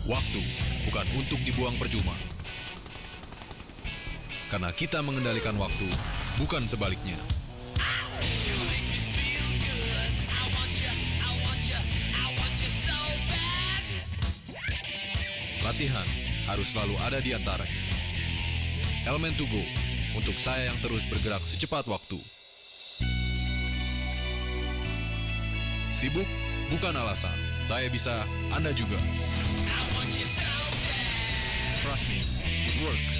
Waktu bukan untuk dibuang percuma. Karena kita mengendalikan waktu, bukan sebaliknya. Latihan harus selalu ada di antara kita. Elemen to go, untuk saya yang terus bergerak secepat waktu. Sibuk bukan alasan. Saya bisa, Anda juga. Trust me, it works.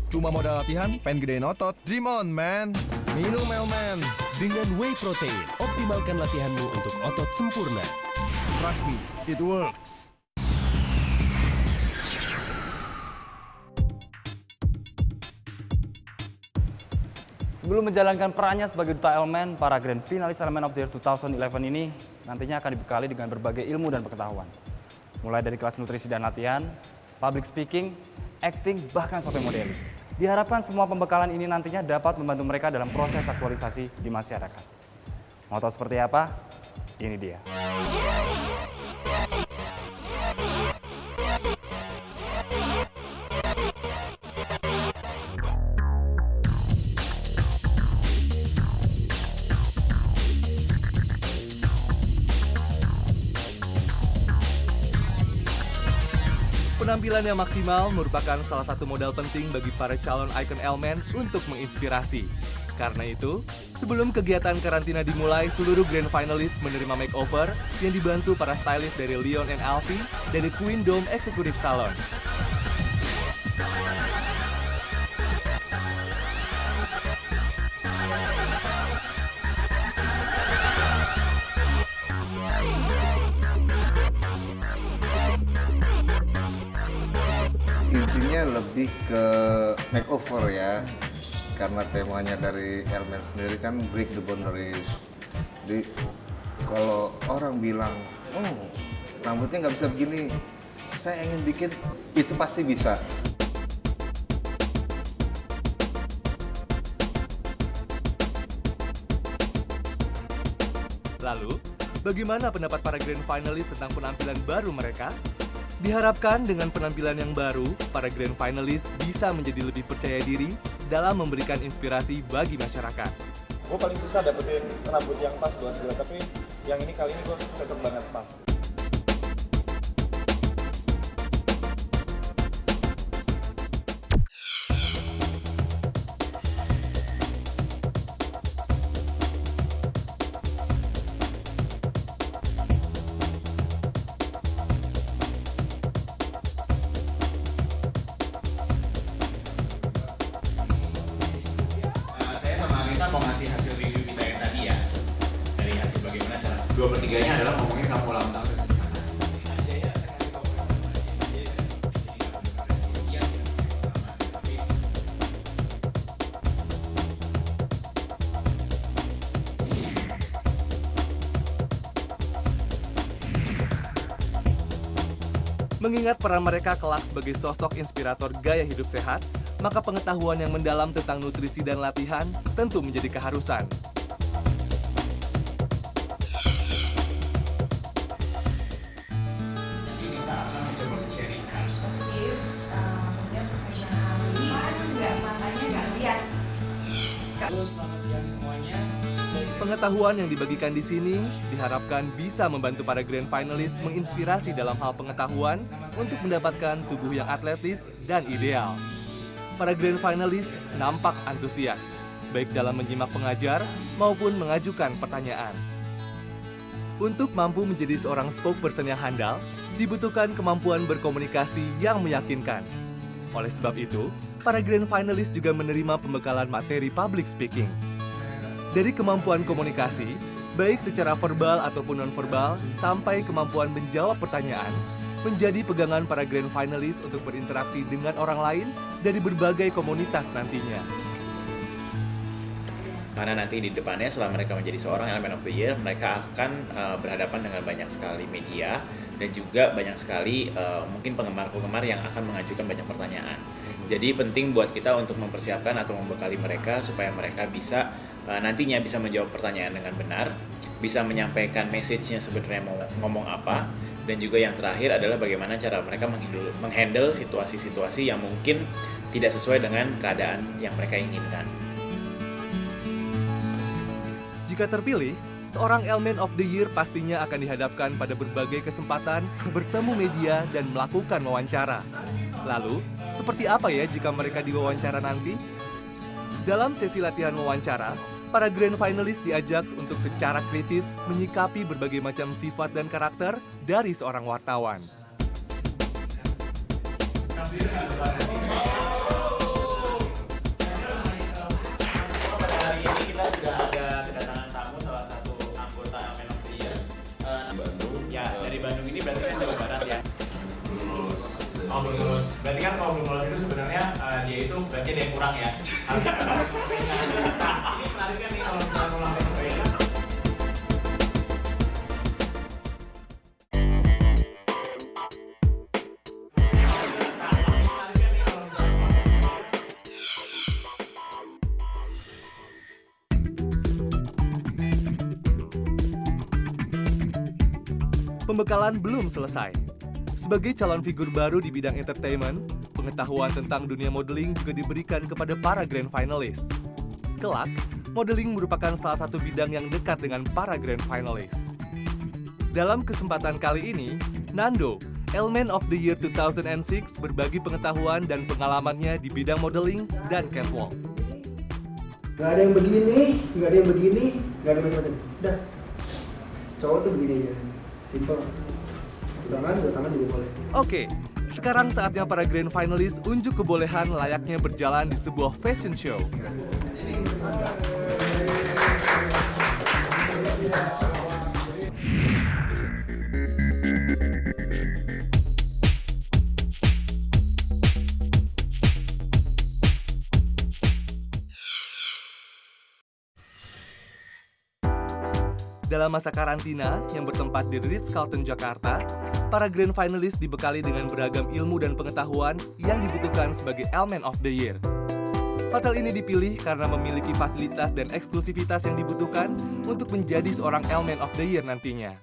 Cuma modal latihan, pengen gedein otot. Dream on, man. Minum Elmen. Dengan whey protein, optimalkan latihanmu untuk otot sempurna. Trust me, it works. Sebelum menjalankan perannya sebagai duta elemen, para grand finalis Element of the Year 2011 ini nantinya akan dibekali dengan berbagai ilmu dan pengetahuan. Mulai dari kelas nutrisi dan latihan, public speaking, acting, bahkan sampai modeling. Diharapkan semua pembekalan ini nantinya dapat membantu mereka dalam proses aktualisasi di masyarakat. Mau tahu seperti apa? Ini dia. Penampilan yang maksimal merupakan salah satu modal penting bagi para calon icon elemen untuk menginspirasi. Karena itu, sebelum kegiatan karantina dimulai, seluruh grand finalist menerima makeover yang dibantu para stylist dari Leon and Alfie dari Queen Dome Executive Salon. Intinya lebih ke makeover ya, karena temanya dari Elemen sendiri kan break the boundaries. Jadi kalau orang bilang, oh rambutnya nggak bisa begini, saya ingin bikin, itu pasti bisa. Lalu, bagaimana pendapat para grand finalist tentang penampilan baru mereka? Diharapkan dengan penampilan yang baru, para grand finalist bisa menjadi lebih percaya diri dalam memberikan inspirasi bagi masyarakat. Gue paling susah dapetin rambut yang pas buat gue, tapi yang ini kali ini gue cocok banget pas. Mau ngasih hasil review kita yang tadi ya, dari hasil bagaimana cara 2/3-nya adalah ngomongin kamu ulang tahun. Mengingat peran mereka kelak sebagai sosok inspirator gaya hidup sehat, maka pengetahuan yang mendalam tentang nutrisi dan latihan tentu menjadi keharusan. Nanti kita akan mencoba sharingkan. Halo, selamat siang semuanya. Pengetahuan yang dibagikan di sini diharapkan bisa membantu para grand finalist menginspirasi dalam hal pengetahuan untuk mendapatkan tubuh yang atletis dan ideal. Para grand finalist nampak antusias, baik dalam menyimak pengajar maupun mengajukan pertanyaan. Untuk mampu menjadi seorang spokesperson yang handal, dibutuhkan kemampuan berkomunikasi yang meyakinkan. Oleh sebab itu, para grand finalist juga menerima pembekalan materi public speaking. Dari kemampuan komunikasi, baik secara verbal ataupun non-verbal, sampai kemampuan menjawab pertanyaan, menjadi pegangan para grand finalist untuk berinteraksi dengan orang lain dari berbagai komunitas nantinya. Karena nanti di depannya setelah mereka menjadi seorang Elemen of the Year, mereka akan berhadapan dengan banyak sekali media dan juga banyak sekali mungkin penggemar-penggemar yang akan mengajukan banyak pertanyaan. Jadi penting buat kita untuk mempersiapkan atau membekali mereka supaya mereka bisa nantinya bisa menjawab pertanyaan dengan benar, bisa menyampaikan message-nya sebenarnya mau ngomong apa, dan juga yang terakhir adalah bagaimana cara mereka menghandle situasi-situasi yang mungkin tidak sesuai dengan keadaan yang mereka inginkan. Jika terpilih, seorang Elemen of the Year pastinya akan dihadapkan pada berbagai kesempatan bertemu media dan melakukan wawancara. Lalu, seperti apa ya jika mereka diwawancara nanti? Dalam sesi latihan wawancara, para grand finalist diajak untuk secara kritis menyikapi berbagai macam sifat dan karakter dari seorang wartawan. Bandung ini berarti kan Jawa Barat ya? Belum lulus. Berarti kan kalau belum lulus itu sebenarnya dia itu berarti ada yang kurang ya. Harus ini menarik kan nih kalau misalnya melakukan UPN. Pembekalan belum selesai. Sebagai calon figur baru di bidang entertainment, pengetahuan tentang dunia modeling juga diberikan kepada para grand finalist. Kelak, modeling merupakan salah satu bidang yang dekat dengan para grand finalist. Dalam kesempatan kali ini, Nando, Elemen of the Year 2006, berbagi pengetahuan dan pengalamannya di bidang modeling dan catwalk. Gak ada yang begini, gak ada yang begini, gak ada yang macam-macam. Udah, cowok tuh begini aja. Simple. Dua tangan juga boleh. Oke, sekarang saatnya para grand finalist unjuk kebolehan layaknya berjalan di sebuah fashion show. Dalam masa karantina yang bertempat di Ritz-Carlton, Jakarta, para grand finalist dibekali dengan beragam ilmu dan pengetahuan yang dibutuhkan sebagai Elemen of the Year. Hotel ini dipilih karena memiliki fasilitas dan eksklusivitas yang dibutuhkan untuk menjadi seorang Elemen of the Year nantinya.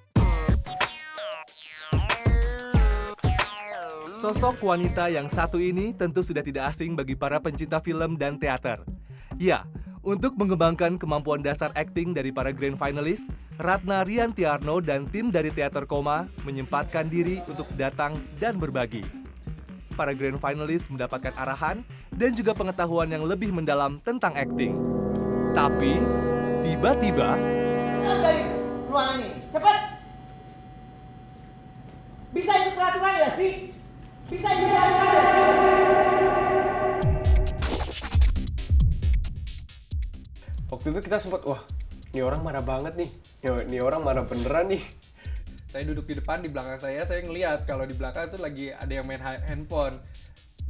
Sosok wanita yang satu ini tentu sudah tidak asing bagi para pencinta film dan teater. Ya, untuk mengembangkan kemampuan dasar akting dari para grand finalist, Ratna Riantiarno dan tim dari Teater Koma menyempatkan diri untuk datang dan berbagi. Para grand finalist mendapatkan arahan dan juga pengetahuan yang lebih mendalam tentang akting. Tapi, tiba-tiba... Dari ruangan ini, cepat! Bisa ikut peraturan ya sih? Bisa ikut peraturan ya sih? Waktu itu kita sempat, wah, ini orang marah banget nih. Ini orang marah beneran nih. Saya duduk di depan, di belakang saya ngelihat kalau di belakang itu lagi ada yang main handphone.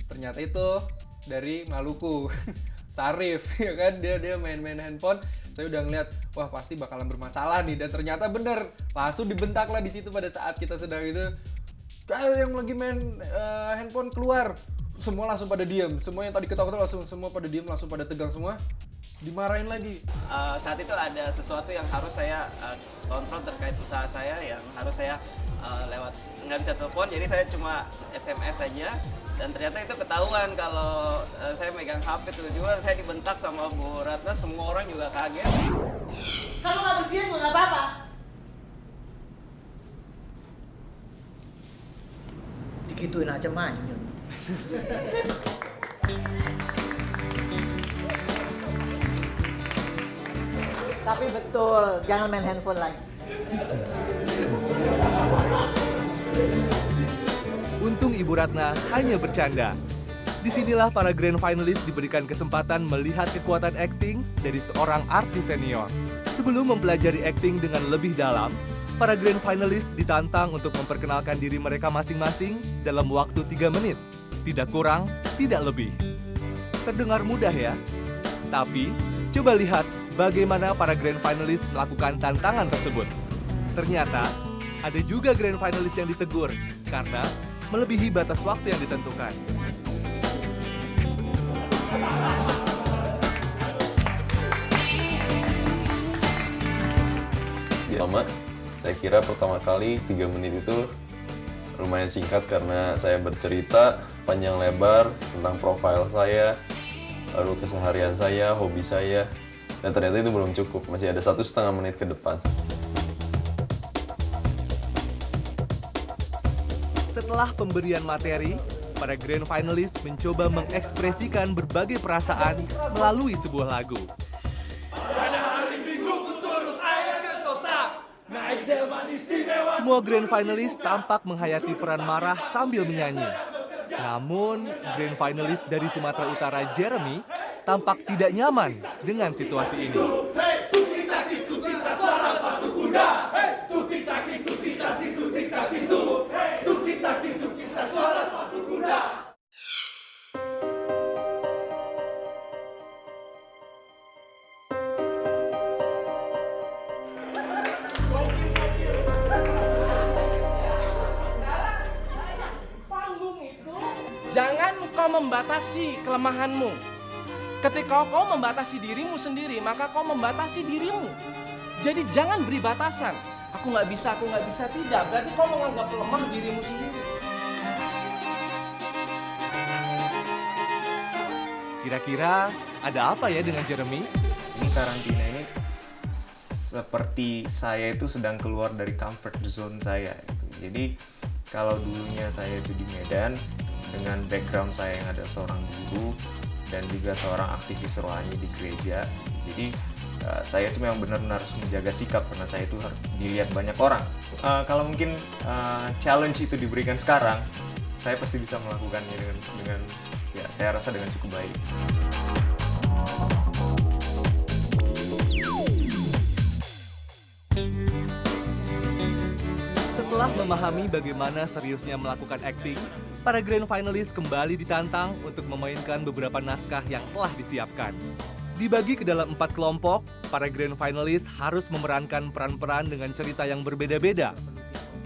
Ternyata itu dari Maluku, Sarif, ya kan, dia main handphone. Saya udah ngelihat, wah pasti bakalan bermasalah nih, dan ternyata bener, langsung dibentak lah di situ pada saat kita sedang itu. yang lagi main handphone keluar. Semua langsung pada diam, semua yang tadi ketawa-ketawa langsung semua pada diam, langsung pada tegang semua. Dimarahin lagi. Saat itu ada sesuatu yang harus saya kontrol terkait usaha saya, yang harus saya lewat nggak bisa telepon, jadi saya cuma SMS saja. Dan ternyata itu ketahuan kalau saya megang HP, tiba-tiba saya dibentak sama Bu Ratna, semua orang juga kaget. Kalau nggak bersihin juga nggak apa-apa. Dikituin aja manyun. Tapi betul, jangan main handphone lagi. Untung Ibu Ratna hanya bercanda. Disinilah para grand finalist diberikan kesempatan melihat kekuatan akting dari seorang artis senior. Sebelum mempelajari akting dengan lebih dalam, para grand finalist ditantang untuk memperkenalkan diri mereka masing-masing dalam waktu 3 menit. Tidak kurang, tidak lebih. Terdengar mudah ya? Tapi, coba lihat bagaimana para grand finalist melakukan tantangan tersebut. Ternyata, ada juga grand finalist yang ditegur karena melebihi batas waktu yang ditentukan. Lama, saya kira pertama kali 3 menit itu lumayan singkat karena saya bercerita panjang lebar tentang profil saya, lalu keseharian saya, hobi saya, dan ternyata itu belum cukup, masih ada 1,5 menit ke depan. Setelah pemberian materi, para grand finalist mencoba mengekspresikan berbagai perasaan melalui sebuah lagu. Semua grand finalist tampak menghayati peran marah sambil menyanyi. Namun, grand finalist dari Sumatera Utara Jeremy tampak tidak nyaman dengan situasi ini. Jangan kau membatasi kelemahanmu. Ketika kau membatasi dirimu sendiri, maka kau membatasi dirimu. Jadi jangan beri batasan. Aku nggak bisa, tidak. Berarti kau menganggap lemah dirimu sendiri. Kira-kira ada apa ya dengan Jeremy? Ini karantina ini seperti saya itu sedang keluar dari comfort zone saya. Jadi kalau dulunya saya itu di Medan, dengan background saya yang ada seorang guru dan juga seorang aktivis rohani di gereja, jadi saya itu memang benar-benar harus menjaga sikap karena saya itu harus dilihat banyak orang. Kalau mungkin challenge itu diberikan sekarang, saya pasti bisa melakukannya dengan ya saya rasa dengan cukup baik. Setelah memahami bagaimana seriusnya melakukan akting, para grand finalist kembali ditantang untuk memainkan beberapa naskah yang telah disiapkan. Dibagi ke dalam 4 kelompok, para grand finalist harus memerankan peran-peran dengan cerita yang berbeda-beda.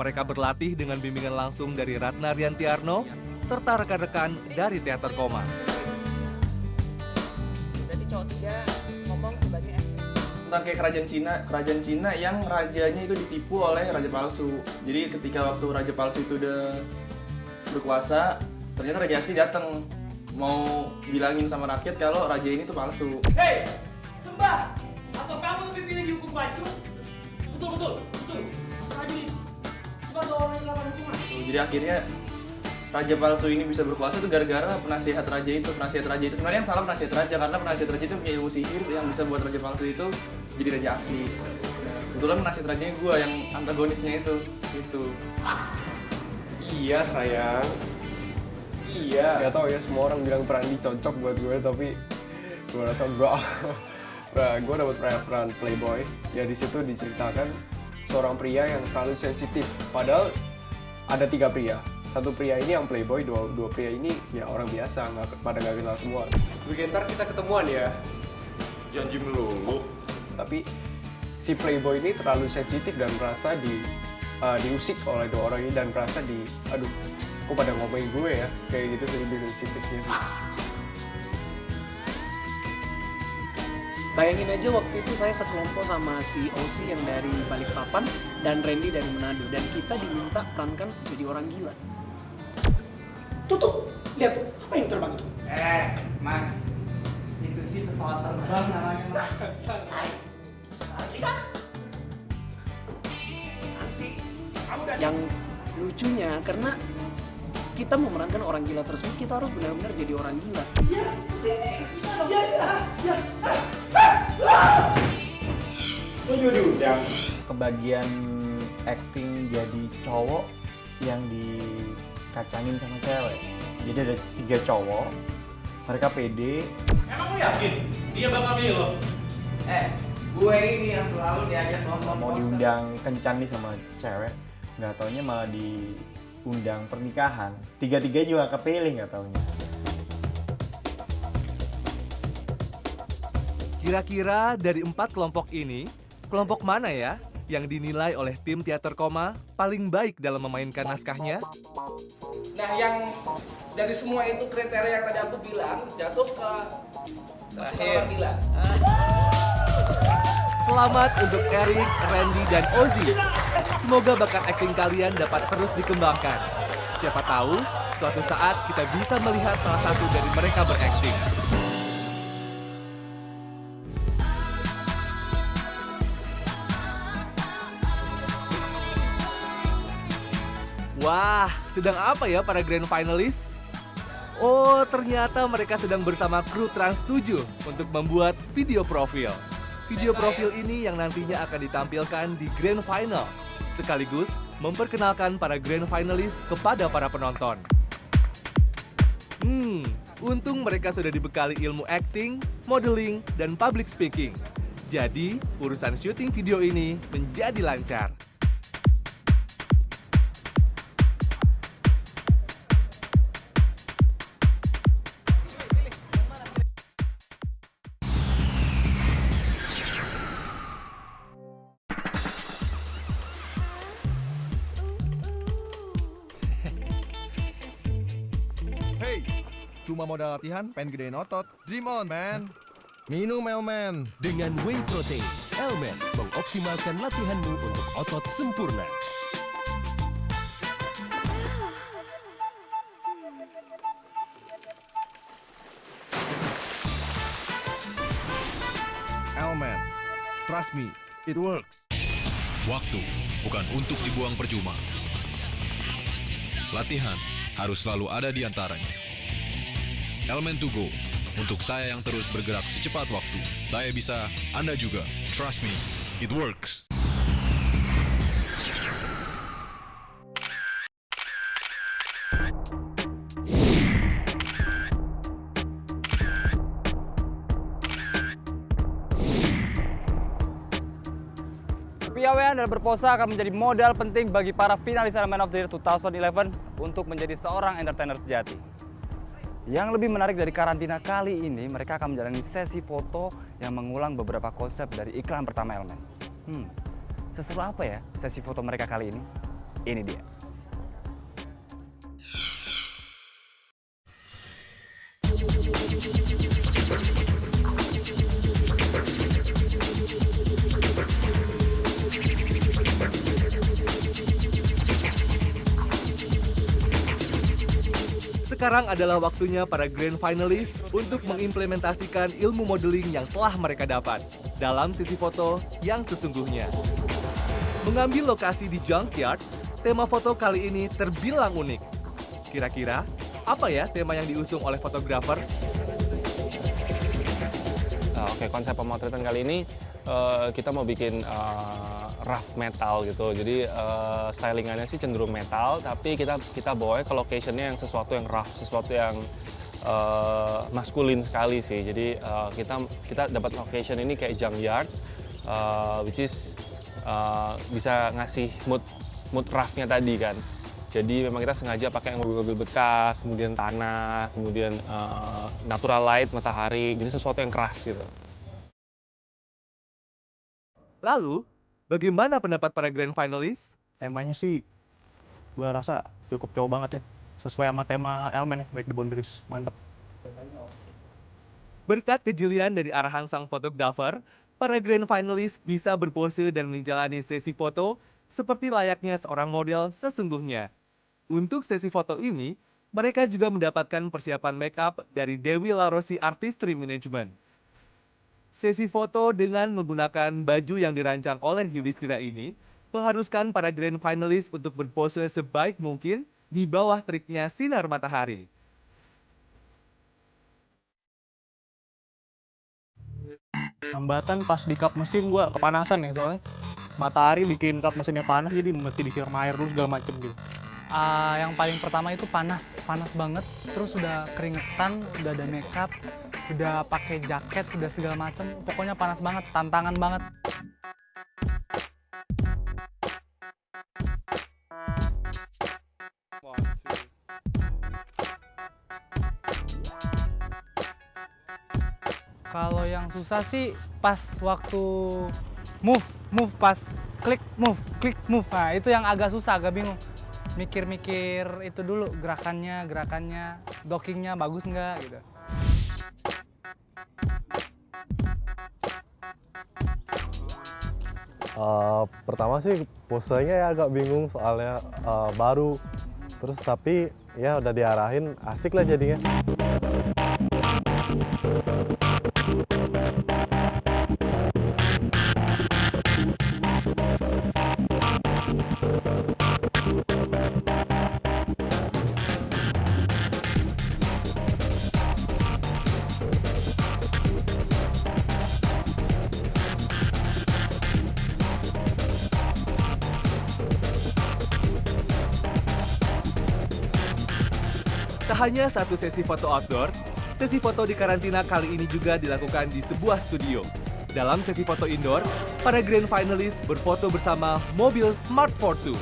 Mereka berlatih dengan bimbingan langsung dari Ratna Riantiarno, serta rekan-rekan dari Teater Koma. Berarti cowok 3 ngomong sebagai Tentang kayak kerajaan Cina yang rajanya itu ditipu oleh raja palsu. Jadi ketika waktu raja palsu itu udah berkuasa, ternyata raja asli datang mau bilangin sama rakyat kalau raja ini tuh palsu. Hei, sembah! Atau kamu lebih pilih dihukum pancung? Betul. Prajurit, coba bawa orang yang lakukan hukuman. Jadi akhirnya raja palsu ini bisa berkuasa itu gara-gara penasihat raja itu. Sebenarnya yang salah penasihat raja, karena penasihat raja itu punya ilmu sihir yang bisa buat raja palsu itu jadi raja asli. Kebetulan penasihat rajanya gue yang antagonisnya itu. Iya sayang. Iya. Gak tau ya, semua orang bilang Prandi cocok buat gue, tapi gue rasa enggak. Gue dapet peran playboy. Ya di situ diceritakan seorang pria yang terlalu sensitif. Padahal ada 3 pria. Satu pria ini yang playboy, dua pria ini ya orang biasa, pada nggak kenal semua. Weekend ntar kita ketemuan ya. Janji melulu. Tapi si playboy ini terlalu sensitif dan merasa diusik oleh dua orang ini dan merasa aduh, kok pada ngomongin gue ya, kayak gitu sih lebih sensitifnya sih. Bayangin aja waktu itu saya sekelompok sama si OC yang dari Balikpapan dan Randy dari Manado, dan kita diminta perankan jadi orang gila. Tuh, lihat tuh, apa yang terbang itu? Mas, itu sih pesawat terbang namanya Mas. Yang lucunya karena kita memerankan orang gila tersebut, kita harus benar-benar jadi orang gila. Kebagian acting jadi cowok yang dikacangin sama cewek. Jadi ada 3 cowok, mereka pede. Emang lu yakin dia bakal milih lo? Gue ini yang selalu diajak nonton Mau diundang kencan nih sama cewek, nggak taunya malah diundang pernikahan. 3-3 juga kepilih nggak taunya. Kira-kira dari 4 kelompok ini, kelompok mana ya yang dinilai oleh tim Teater Koma paling baik dalam memainkan naskahnya? Nah, yang dari semua itu kriteria yang tadi aku bilang jatuh ke orang gila. Selamat untuk Eric, Randy, dan Ozzy. Semoga bakat akting kalian dapat terus dikembangkan. Siapa tahu, suatu saat kita bisa melihat salah satu dari mereka berakting. Wah, sedang apa ya para grand finalist? Oh, ternyata mereka sedang bersama kru Trans 7 untuk membuat video profil. Video profil ini yang nantinya akan ditampilkan di grand final, sekaligus memperkenalkan para grand finalist kepada para penonton. Untung mereka sudah dibekali ilmu acting, modeling, dan public speaking. Jadi, urusan syuting video ini menjadi lancar. Cuma modal latihan, pengen gedein otot. Dream on, man. Minum Elmen. Dengan whey protein, Elmen mengoptimalkan latihanmu untuk otot sempurna. Elmen, trust me, it works. Waktu bukan untuk dibuang percuma. Latihan harus selalu ada di antaranya. Elmen to go, untuk saya yang terus bergerak secepat waktu. Saya bisa, Anda juga. Trust me, it works. Kepiawaian dan berpose akan menjadi modal penting bagi para finalis Element of the Year 2011 untuk menjadi seorang entertainer sejati. Yang lebih menarik dari karantina kali ini, mereka akan menjalani sesi foto yang mengulang beberapa konsep dari iklan pertama Elmen. Seseru apa ya sesi foto mereka kali ini? Ini dia. Sekarang adalah waktunya para grand finalist untuk mengimplementasikan ilmu modeling yang telah mereka dapat dalam sesi foto yang sesungguhnya. Mengambil lokasi di junkyard, tema foto kali ini terbilang unik. Kira-kira apa ya tema yang diusung oleh fotografer? Oke, konsep pemotretan kali ini kita mau bikin rough metal gitu. Jadi stylingannya sih cenderung metal, tapi kita bawa ke locationnya yang sesuatu yang rough, sesuatu yang maskulin sekali sih. Jadi kita dapat location ini kayak junkyard, which is bisa ngasih mood roughnya tadi kan. Jadi memang kita sengaja pakai mobil-mobil bekas, kemudian tanah, kemudian natural light, matahari, jadi sesuatu yang keras gitu. Lalu, bagaimana pendapat para grand finalist? Temanya sih gue rasa cukup jauh banget ya, sesuai sama tema Elmen ya, Break the Boundaries. Mantap. Berkat kejelian dari arahan sang fotografer, para grand finalis bisa berpose dan menjalani sesi foto seperti layaknya seorang model sesungguhnya. Untuk sesi foto ini, mereka juga mendapatkan persiapan make up dari Dewi Larosi Artistry Management. Sesi foto dengan menggunakan baju yang dirancang oleh Yudhistira ini mengharuskan para grand finalis untuk berpose sebaik mungkin di bawah teriknya sinar matahari. Hambatan pas di kap mesin gue kepanasan ya, soalnya matahari bikin kap mesinnya panas, jadi mesti disiram air terus segala macem gitu. Yang paling pertama itu panas banget, terus udah keringetan, udah ada makeup, udah pakai jaket, udah segala macem, pokoknya panas banget, tantangan banget. Kalau yang susah sih pas waktu move pas klik move. Nah, itu yang agak susah, agak bingung. Mikir-mikir itu dulu gerakannya, dockingnya bagus nggak gitu. Pertama sih posenya ya agak bingung soalnya baru, terus tapi ya udah diarahin, asik lah jadinya. Tak hanya satu sesi foto outdoor, sesi foto di karantina kali ini juga dilakukan di sebuah studio. Dalam sesi foto indoor, para grand finalis berfoto bersama mobil Smart Fortwo,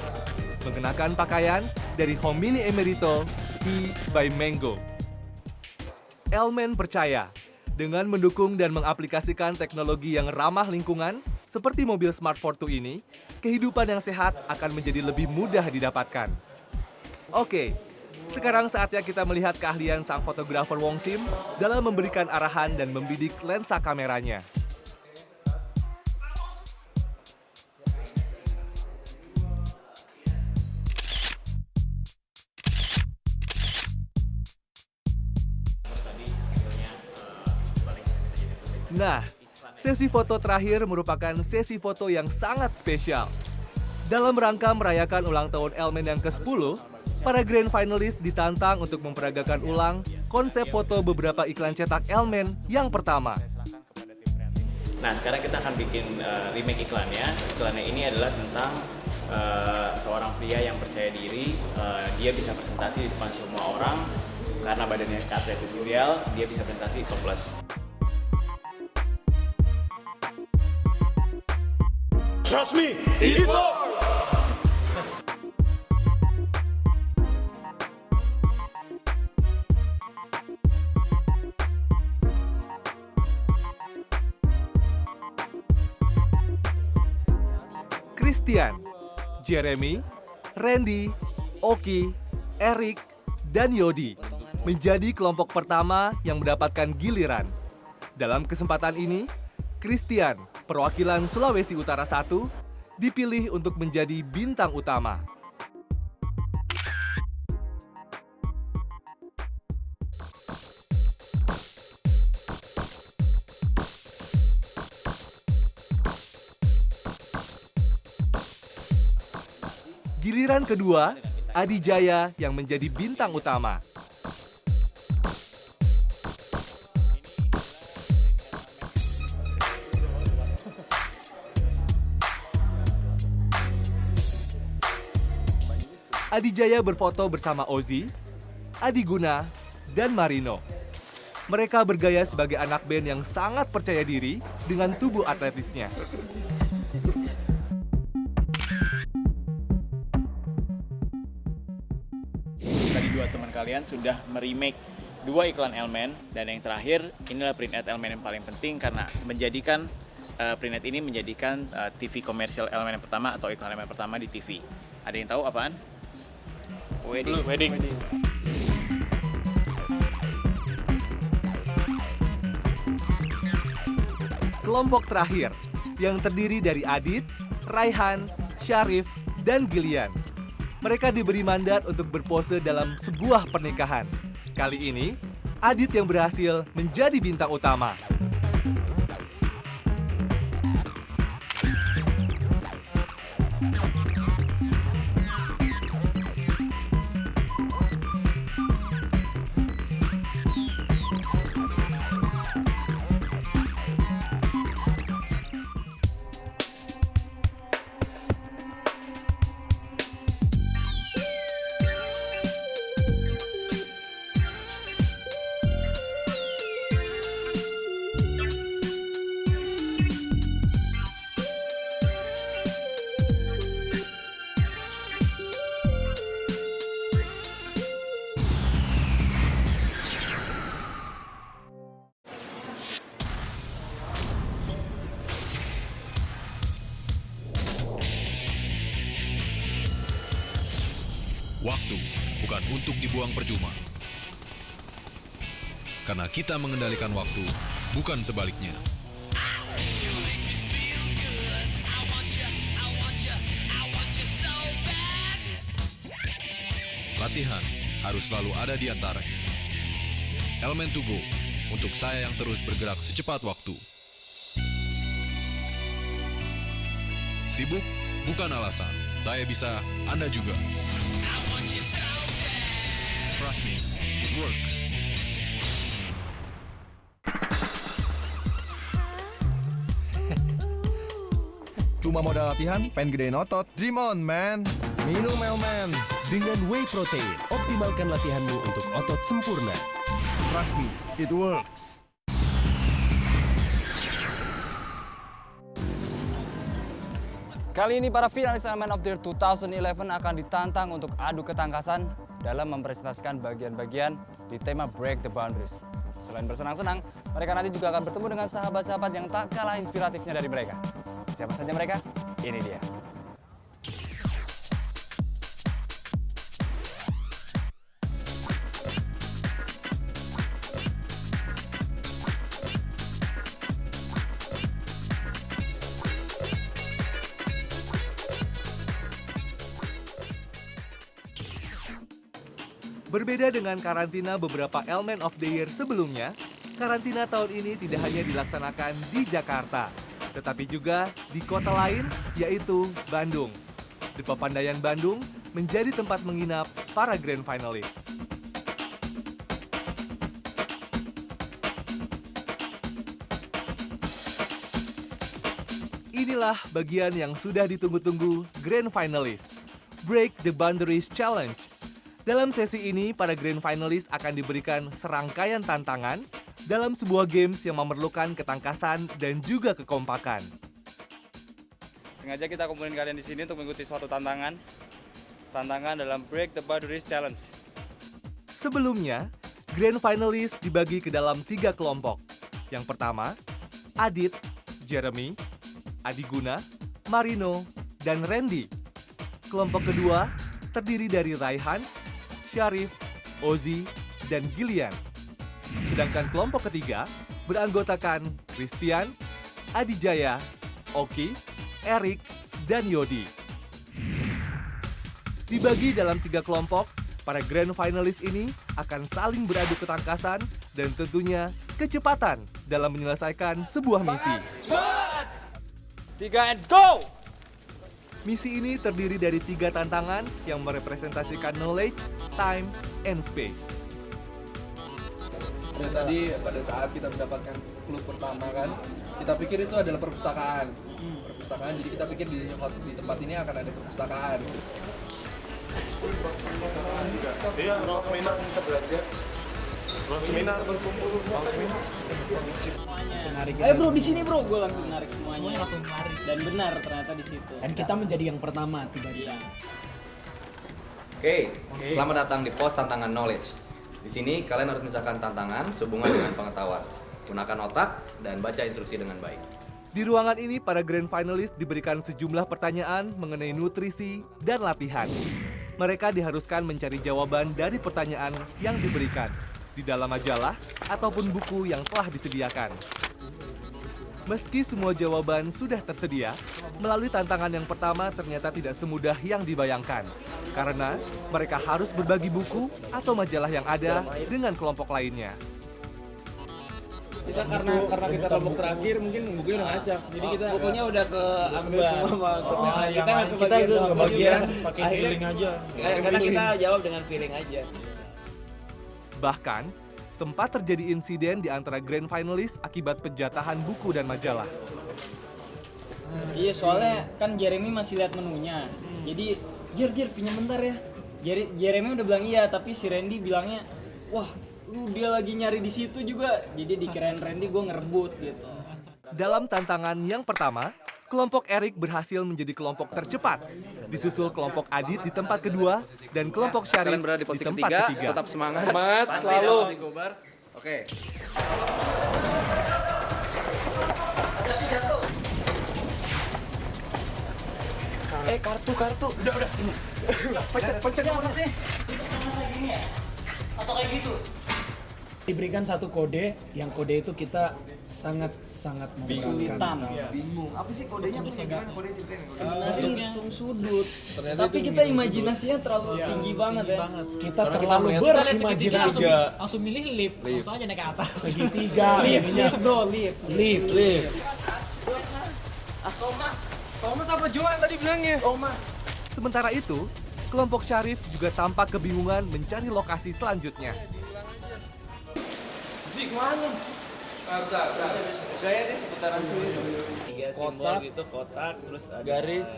mengenakan pakaian dari Home Mini Emerito P by Mango. Elmen percaya, dengan mendukung dan mengaplikasikan teknologi yang ramah lingkungan, seperti mobil Smart Fortwo ini, kehidupan yang sehat akan menjadi lebih mudah didapatkan. Oke, sekarang saatnya kita melihat keahlian sang fotografer Wong Sim dalam memberikan arahan dan membidik lensa kameranya. Nah, sesi foto terakhir merupakan sesi foto yang sangat spesial. Dalam rangka merayakan ulang tahun Elmen yang ke-10, para grand finalis ditantang untuk memperagakan ulang konsep foto beberapa iklan cetak Elmen yang pertama. Nah, sekarang kita akan bikin remake iklannya. Iklannya ini adalah tentang seorang pria yang percaya diri, dia bisa presentasi di depan semua orang, karena badannya atletis ideal, dia bisa presentasi topless. Trust me, it works! Christian, Jeremy, Randy, Oki, Eric, dan Yodi menjadi kelompok pertama yang mendapatkan giliran. Dalam kesempatan ini, Christian, perwakilan Sulawesi Utara 1, dipilih untuk menjadi bintang utama. Giliran kedua, Adi Jaya yang menjadi bintang utama. Adi Jaya berfoto bersama Ozzy, Adi Guna, dan Marino. Mereka bergaya sebagai anak band yang sangat percaya diri dengan tubuh atletisnya. Tadi dua teman kalian sudah meremake dua iklan Elmen, dan yang terakhir inilah print ad Elmen yang paling penting karena menjadikan Freenet ini menjadikan TV komersial elemen yang pertama atau iklan elemen pertama di TV. Ada yang tahu apaan? Wedding. Kelompok terakhir yang terdiri dari Adit, Raihan, Syarif, dan Gillian. Mereka diberi mandat untuk berpose dalam sebuah pernikahan. Kali ini, Adit yang berhasil menjadi bintang utama. Waktu bukan untuk dibuang percuma. Karena kita mengendalikan waktu, bukan sebaliknya. Latihan harus selalu ada di antaranya. Elemen to go, untuk saya yang terus bergerak secepat waktu. Sibuk bukan alasan. Saya bisa, Anda juga. Trust me, it works. Cuma modal latihan, pengen gedein otot. Dream on, man. Minum Elmen. Dengan whey protein, optimalkan latihanmu untuk otot sempurna. Trust me, it works. Kali ini para finalis Elemen of the Year 2011 akan ditantang untuk adu ketangkasan dalam mempresentasikan bagian-bagian di tema Break the Boundaries. Selain bersenang-senang, mereka nanti juga akan bertemu dengan sahabat-sahabat yang tak kalah inspiratifnya dari mereka. Siapa saja mereka? Ini dia. Berbeda dengan karantina beberapa Elemen of the Year sebelumnya, karantina tahun ini tidak hanya dilaksanakan di Jakarta, tetapi juga di kota lain, yaitu Bandung. The Papandayan Bandung menjadi tempat menginap para grand finalist. Inilah bagian yang sudah ditunggu-tunggu grand finalist, Break the Boundaries Challenge. Dalam sesi ini, para grand finalist akan diberikan serangkaian tantangan dalam sebuah games yang memerlukan ketangkasan dan juga kekompakan. Sengaja kita kumpulin kalian di sini untuk mengikuti suatu tantangan. Tantangan dalam Break the Boundaries Challenge. Sebelumnya, grand finalist dibagi ke dalam 3 kelompok. Yang pertama, Adit, Jeremy, Adiguna, Marino, dan Randy. Kelompok kedua terdiri dari Raihan, Syarif, Ozzy, dan Gillian. Sedangkan kelompok ketiga beranggotakan Christian, Adijaya, Oki, Erik, dan Yodi. Dibagi dalam 3 kelompok, para grand finalis ini akan saling beradu ketangkasan dan tentunya kecepatan dalam menyelesaikan sebuah misi. 3 and go! Misi ini terdiri dari 3 tantangan yang merepresentasikan knowledge, time, and space. Dan tadi pada saat kita mendapatkan clue pertama kan, kita pikir itu adalah perpustakaan. Jadi kita pikir di tempat ini akan ada perpustakaan. Iya, ruang seminar kita belajar. Ruang seminar berkumpul, ruang seminar. Ayo bro, di sini bro, gue langsung narik semuanya. Langsung narik. Dan benar ternyata di situ. Dan kita menjadi yang pertama tiba di sana. Oke, selamat datang di pos tantangan knowledge. Di sini kalian harus mencahkan tantangan sehubungan dengan pengetahuan. Gunakan otak dan baca instruksi dengan baik. Di ruangan ini, para grand finalis diberikan sejumlah pertanyaan mengenai nutrisi dan latihan. Mereka diharuskan mencari jawaban dari pertanyaan yang diberikan di dalam majalah ataupun buku yang telah disediakan. Meski semua jawaban sudah tersedia, melalui tantangan yang pertama ternyata tidak semudah yang dibayangkan. Karena mereka harus berbagi buku atau majalah yang ada dengan kelompok lainnya. Kita karena kita kelompok terakhir mungkin bukunya udah ngacak, jadi kita bukunya udah keambil semua sama kita itu kebagian pakai feeling aja. Karena kita jawab dengan feeling aja. Bahkan sempat terjadi insiden di antara grand finalis akibat penjatahan buku dan majalah. Iya, soalnya kan Jeremy masih lihat menunya. Jadi, Jer pinjam bentar ya. Jeremy udah bilang iya, tapi si Randy bilangnya, wah, dia lagi nyari di situ juga. Jadi dikirain Randy gue ngerebut gitu. Dalam tantangan yang pertama, kelompok Erik berhasil menjadi kelompok tercepat. Disusul kelompok Adit di tempat kedua dan kelompok Syarif Kalian berada di posisi tempat ketiga. Tetap semangat. Semangat Pasti selalu. Pasti Gobar. Oke. Kartu. Udah. Ini. Pecet apa sih? Atau kayak gitu? Diberikan satu kode, yang kode itu kita sangat memberatkan sekali. Bingung. Apa sih kodenya? Kode ceritain. Sebenarnya hitung sudut. Tapi kita imajinasinya terlalu tinggi banget ya. Kita terlalu berimajinasi. Langsung milih lift. Langsung aja naik ke atas. Segitiga. Lift bro, lift. Thomas apa Jo yang tadi bilangnya? Sementara itu, kelompok Syarif juga tampak kebingungan mencari lokasi selanjutnya. Zik mana? Saya di seputaran sini. 3 simbol gitu, kotak, terus ada garis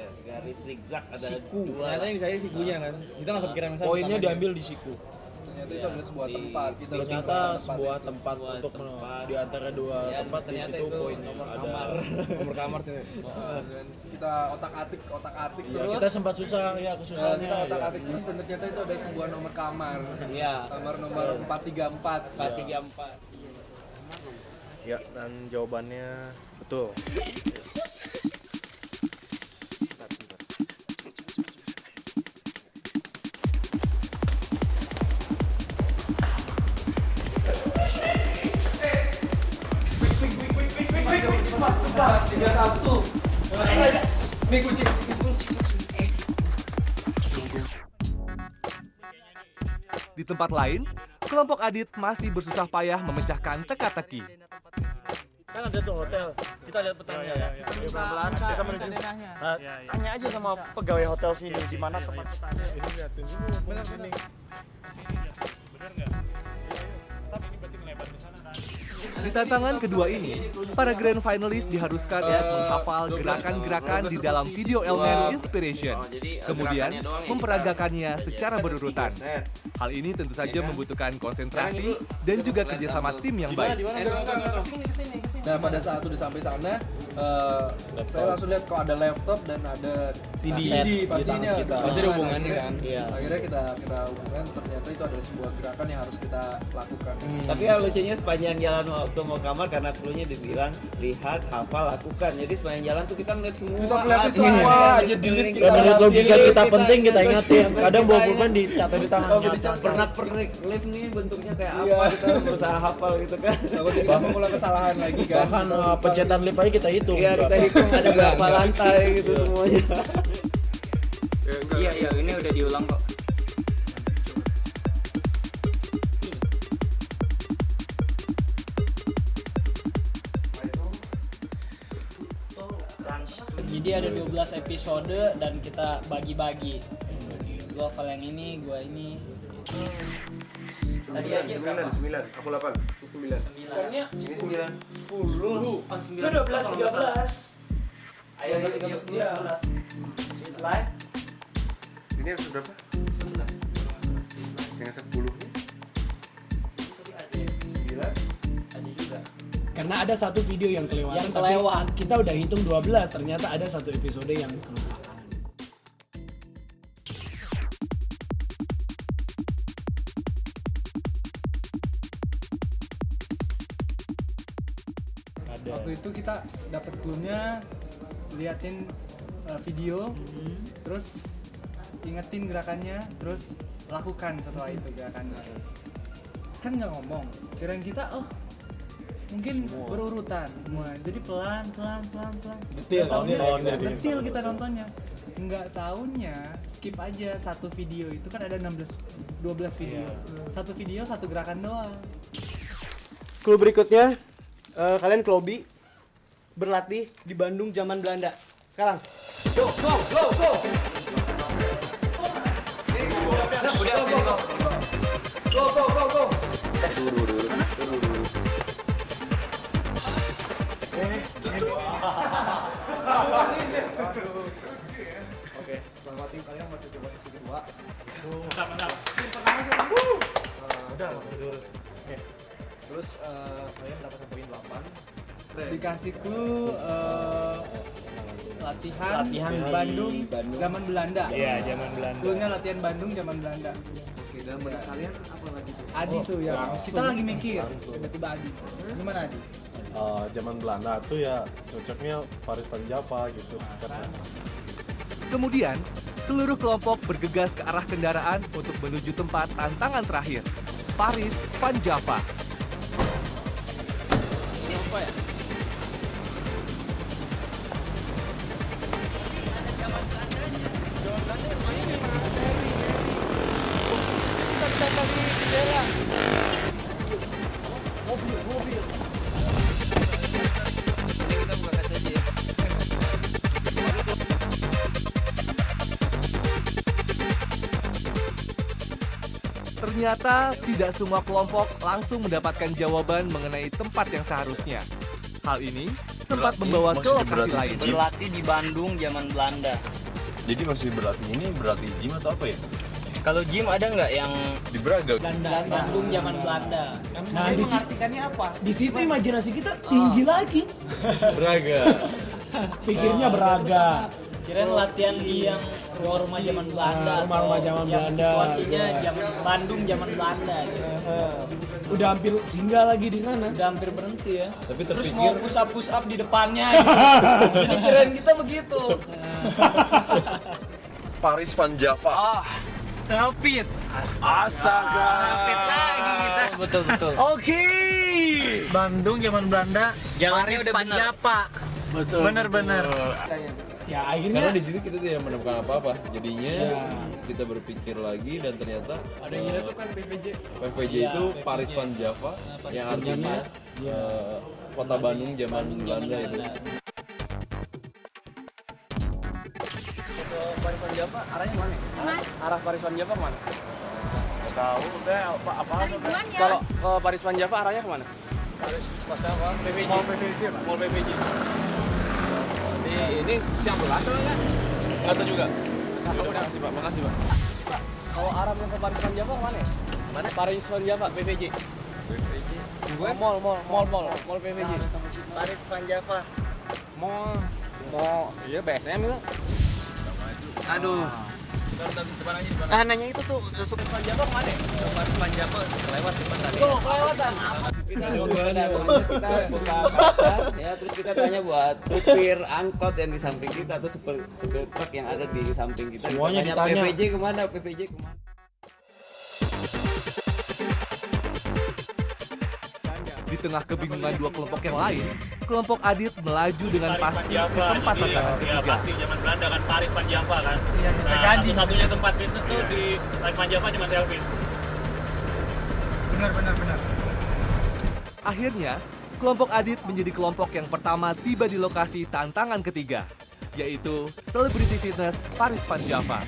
zigzag, ada siku. 2. Ternyata yang saya sikunya kan. Kita nggak kepikiran misalnya. Poinnya diambil di siku. Ternyata itu adalah sebuah tempat. Ternyata sebuah tempat untuk di antara dua tempat di situ poin ada nomor kamar tuh. Dan kita otak-atik terus. Kita sempat susah ya, kesusahan kita otak-atik terus dan ternyata itu ada sebuah nomor kamar. Iya. Kamar nomor 434. 434. Ya, dan jawabannya betul. Ini kucing. Di tempat lain, kelompok Adit masih bersusah payah memecahkan teka-teki. Kan ada tuh hotel, kita lihat petanya ya. Pelan-pelan kita menuju. Tanya aja sama pegawai hotel sini di mana tempat petanya. Ini liatin dulu. Benar sini. Benar enggak? Tapi ini berarti melebar ke sana kan. Di tantangan kedua ini, para grand finalis diharuskan untuk menghafal gerakan-gerakan di dalam video Elmen Inspiration, kemudian memperagakannya secara berurutan. Hal ini tentu saja membutuhkan konsentrasi dan juga kerjasama tim yang baik. Nah, pada saat udah sampai sana, saya langsung lihat kok ada laptop dan ada CD pastinya. Pasti ada hubungannya kan? Akhirnya kita hubungkan, ternyata itu adalah sebuah gerakan yang harus kita lakukan. Tapi yang lucunya sepanjang jalan waktu mau kamar, karena klunya dibilang lihat, hafal, lakukan. Jadi sepanjang jalan tuh kita ngeliat semua. Kita ngeliat semua aja di lift. Menurut logika kita penting kita ingatin. Kadang bawa pulpen dicatat di tangan. Pernak-pernik lift nih bentuknya kayak apa, kita berusaha hafal gitu kan. Bahkan mengulang kesalahan lagi kan. Bahkan pencetan lift aja kita hitung. Iya, kita hitung ada berapa lantai gitu semuanya. Iya, ini udah diulang kok. Jadi ada 12 episode dan kita bagi-bagi. Gua hafal yang ini, gua ini. Tadi aja 9, aku 8, ini 9. Ini 9. 10. 12, 13. Ayo 13, 11. Ini harus berapa? 11. Yang 10 nih? 9. Ada juga. Karena ada satu video yang kelewatan. Yang kelewat. Tapi kita udah hitung 12, ternyata ada satu episode yang kelupaan. Waktu itu kita dapat clue-nya, liatin video, terus ingetin gerakannya, terus lakukan setelah itu gerakannya. Kan nggak ngomong, kirain kita mungkin semua berurutan semua, jadi pelan. Detil kita nontonnya. Nggak taunya skip aja satu video itu kan ada 12 video. Satu video satu gerakan doang. Clue berikutnya, kalian Klobi berlatih di Bandung zaman Belanda. Sekarang. Go. Go. Oke, selamat tim kalian masuk ke posisi kedua. Mantap. Udah, lurus. Oke. Terus kalian mendapatkan poin 8. Dikasih clue latihan Bandung zaman Belanda. Iya, zaman Belanda. Clue-nya latihan Bandung zaman Belanda. Oke, dalam benak kalian apa lagi tuh? Adi tuh ya. Kita lagi mikir, tiba-tiba Adi. Gimana Adi? Zaman Belanda tuh ya cocoknya Paris Van Java gitu. Kemudian, seluruh kelompok bergegas ke arah kendaraan untuk menuju tempat tantangan terakhir, Paris Van Java. Ini apa ya? Mobil. Ternyata tidak semua kelompok langsung mendapatkan jawaban mengenai tempat yang seharusnya. Hal ini sempat membawa ke lokasi lain. Berlatih di Bandung zaman Belanda. Jadi masih berlatih ini berlatih gym atau apa ya? Kalau gym ada nggak yang Di Braga. Bandung zaman Belanda? Nah, di artikannya apa? Di situ imajinasi kita tinggi lagi. Braga. Pikirnya Braga. Kirain latihan di yang rumah-rumah zaman Belanda. Rumah-rumah zaman yang Belanda. Situasinya zaman Bandung zaman Belanda. Gitu. Udah hampir singgah lagi di sana. Udah hampir berhenti ya. Tapi Terus terpikir mau push up di depannya. Gitu. Jadi kirain kita begitu. Paris Van Java. Selfie. Astaga. Selfie lagi kita. Betul. Oke. Bandung zaman Belanda. Jalannya udah benar. Java. Betul. Bener. Ya akhirnya. Karena di situ kita tidak menemukan apa-apa. Jadinya kita berpikir lagi dan ternyata Ada yang ngira tuh kan PVJ. PVJ itu Paris Van Java yang artinya kota Bandung zaman Belanda itu. Paris Van Java arahnya mana? Arah Paris Van Java kemana? Nggak tahu, udah apa Kalau ke Paris Van Java arahnya kemana? Paris apa? PVJ. Mall PVJ, Pak. Mall PVJ. Ini siang belas soalnya. Nggak tahu juga. Makasih Pak. Kalau arah yang ke Paris Van Java kemana ya? Mana? Paris Van Java, PVJ. PVJ. Mall PVJ. Paris Van Java. Mall. Iya BSM itu. Aduh. Depan aja. Nanya itu tuh supir Van Java kemana? Paris Van Java lewat depan tadi. Tuh, kelewatan. Kita buka kaca, ya terus kita tanya buat supir angkot yang di samping kita atau supir truk yang ada di samping kita. Semuanya Kita ditanya. PVJ kemana? Di tengah kebingungan dua kelompok yang lain, kelompok Adit melaju dengan pasti ke tempat tantangan ketiga. Pasti zaman Belanda kan, Paris Van Java kan. Iya, Satu-satunya tempat fitness tuh di Paris Van Java cuma selfie. Benar. Akhirnya, kelompok Adit menjadi kelompok yang pertama tiba di lokasi tantangan ketiga, yaitu Celebrity Fitness Paris Van Java.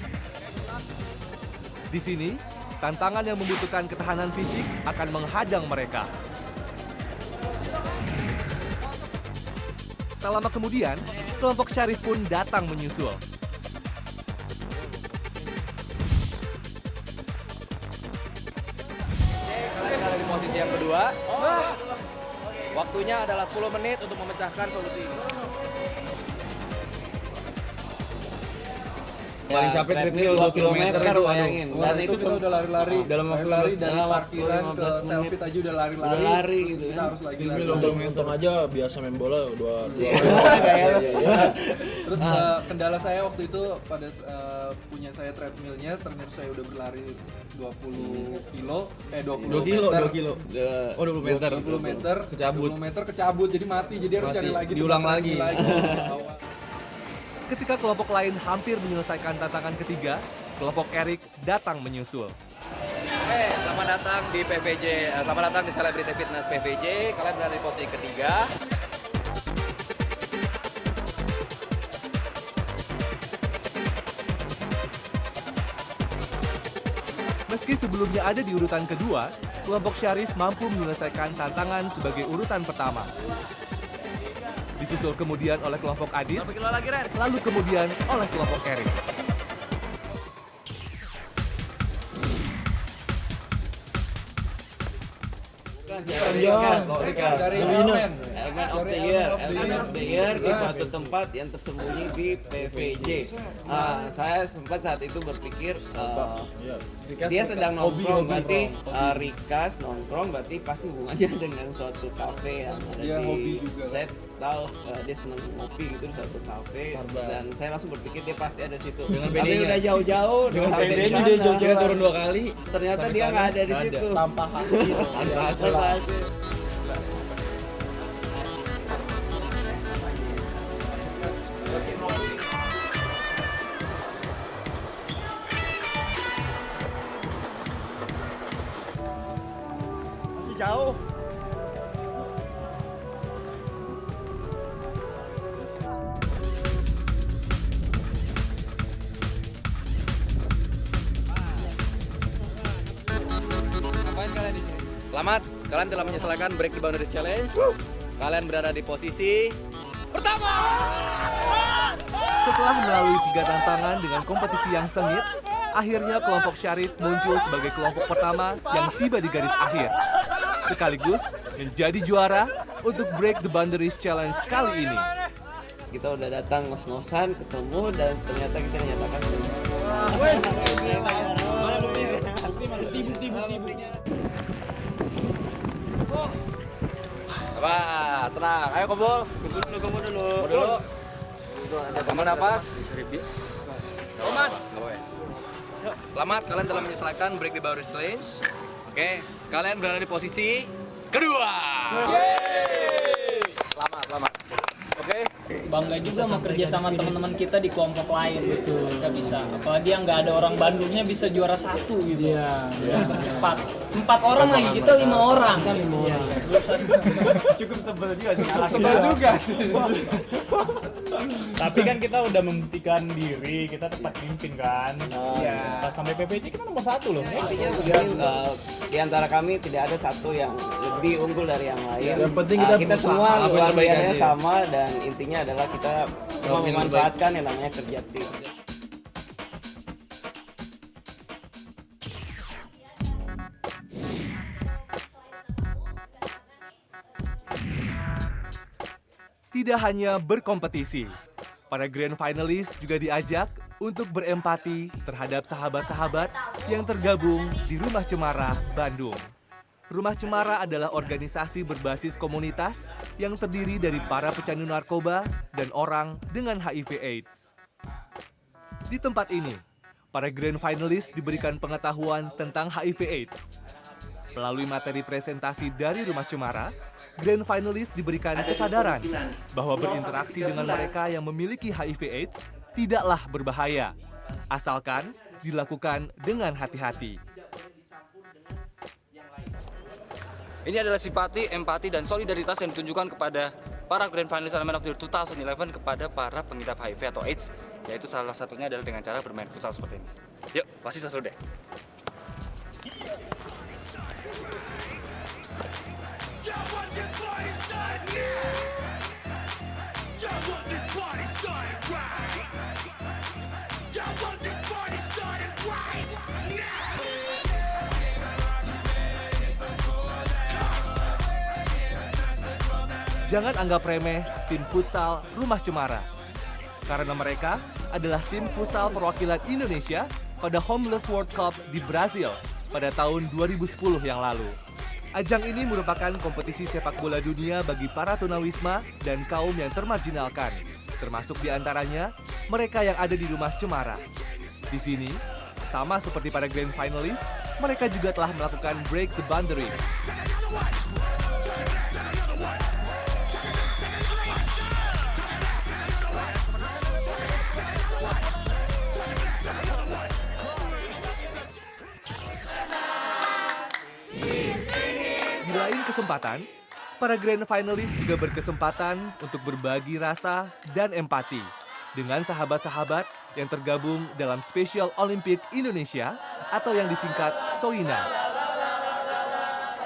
Di sini, tantangan yang membutuhkan ketahanan fisik akan menghadang mereka. Tak lama kemudian, kelompok Syarif pun datang menyusul. Kalian ada di posisi yang kedua. Waktunya adalah 10 menit untuk memecahkan solusi ini. Paling capek treadmill 2 kilometer itu, bayangin. Wah, Dan itu kita udah lari-lari dalam waktu lari 15 dari parkiran ke 15 menit. selfie aja udah lari-lari. Udah lari Terus gitu kita kan. harus lagi Treadmill lari. nonton aja biasa main bola udah. Terus kendala saya waktu itu pada punya saya treadmillnya, ternyata saya udah berlari 20 kilo, 20 kilo. Oh, 20 meter. 20 meter kecabut jadi mati. Jadi harus cari lagi. Diulang lagi. Ketika kelompok lain hampir menyelesaikan tantangan ketiga, kelompok Erik datang menyusul. Selamat datang di PVJ, selamat datang di Celebrity Fitness PVJ. Kalian berada di posisi ketiga. Meski sebelumnya ada di urutan kedua, kelompok Syarif mampu menyelesaikan tantangan sebagai urutan pertama. Disusul kemudian oleh kelompok Adit, lalu kemudian oleh kelompok Erik. Dari Elmen. Elmen of the Year di suatu tempat yang tersembunyi di PVJ. Saya sempat saat itu berpikir dia sedang nongkrong, berarti Rikas nongkrong berarti pasti hubungannya dengan suatu kafe yang ada di. Saya tahu dia senang ngopi gitu di suatu kafe dan saya langsung berpikir dia pasti ada di situ. Tapi udah jauh-jauh, dengan PD-nya dia jauh-jauh turun 2 kali. Ternyata dia nggak ada di situ. Tanpa hasil. Masih jauh. Selamat, kalian telah menyelesaikan Break the Boundaries Challenge. Kalian berada di posisi pertama. Setelah melalui 3 tantangan dengan kompetisi yang sengit, akhirnya kelompok Syarif muncul sebagai kelompok pertama yang tiba di garis akhir. Sekaligus menjadi juara untuk Break the Boundaries Challenge kali ini. Kita udah datang ngos-ngosan, ketemu dan ternyata kita dinyatakan Apa? Tenang, ayo kumpul. Kumpul dulu. Ambil napas. Mas. Selamat, kalian telah menyelesaikan Break the Boundaries Challenge. Oke, kalian berada di posisi kedua. Selamat. Oke. Bangga juga sama kerja sama teman-teman kita di kelompok lain gitu. Kita bisa, apalagi yang nggak ada orang Bandungnya bisa juara 1 gitu. Iya. 4 orang lagi, kita 5 orang. Cukup sebel juga sih. Sebel juga sih. Tapi kan kita udah membuktikan diri, kita tempat mimpin kan. Iya. Sampai PPJ kita nomor 1 loh. Intinya di antara kami tidak ada satu yang lebih unggul dari yang lain. Yang penting kita semua luar terbaik biasa aja. sama dan intinya adalah kita semua memanfaatkan yang namanya kerja tim. Tidak hanya berkompetisi, para grand finalis juga diajak untuk berempati terhadap sahabat-sahabat yang tergabung di Rumah Cemara, Bandung. Rumah Cemara adalah organisasi berbasis komunitas yang terdiri dari para pecandu narkoba dan orang dengan HIV/AIDS. Di tempat ini, para grand finalis diberikan pengetahuan tentang HIV/AIDS. Melalui materi presentasi dari Rumah Cemara, grand finalis diberikan kesadaran bahwa berinteraksi dengan mereka yang memiliki HIV/AIDS tidaklah berbahaya, asalkan dilakukan dengan hati-hati. Ini adalah simpati, empati, dan solidaritas yang ditunjukkan kepada para Grand Finalist Element of the Year 2011 kepada para pengidap HIV atau AIDS, yaitu salah satunya adalah dengan cara bermain futsal seperti ini. Yuk, pasti seru deh. Jangan anggap remeh tim futsal Rumah Cemara, karena mereka adalah tim futsal perwakilan Indonesia pada Homeless World Cup di Brazil pada tahun 2010 yang lalu. Ajang ini merupakan kompetisi sepak bola dunia bagi para tunawisma dan kaum yang termarginalkan, termasuk diantaranya mereka yang ada di rumah cemara. Di sini, sama seperti pada grand finalis, mereka juga telah melakukan break the boundary. Di lain kesempatan, para grand finalis juga berkesempatan untuk berbagi rasa dan empati dengan sahabat-sahabat yang tergabung dalam Special Olympic Indonesia atau yang disingkat SOINA.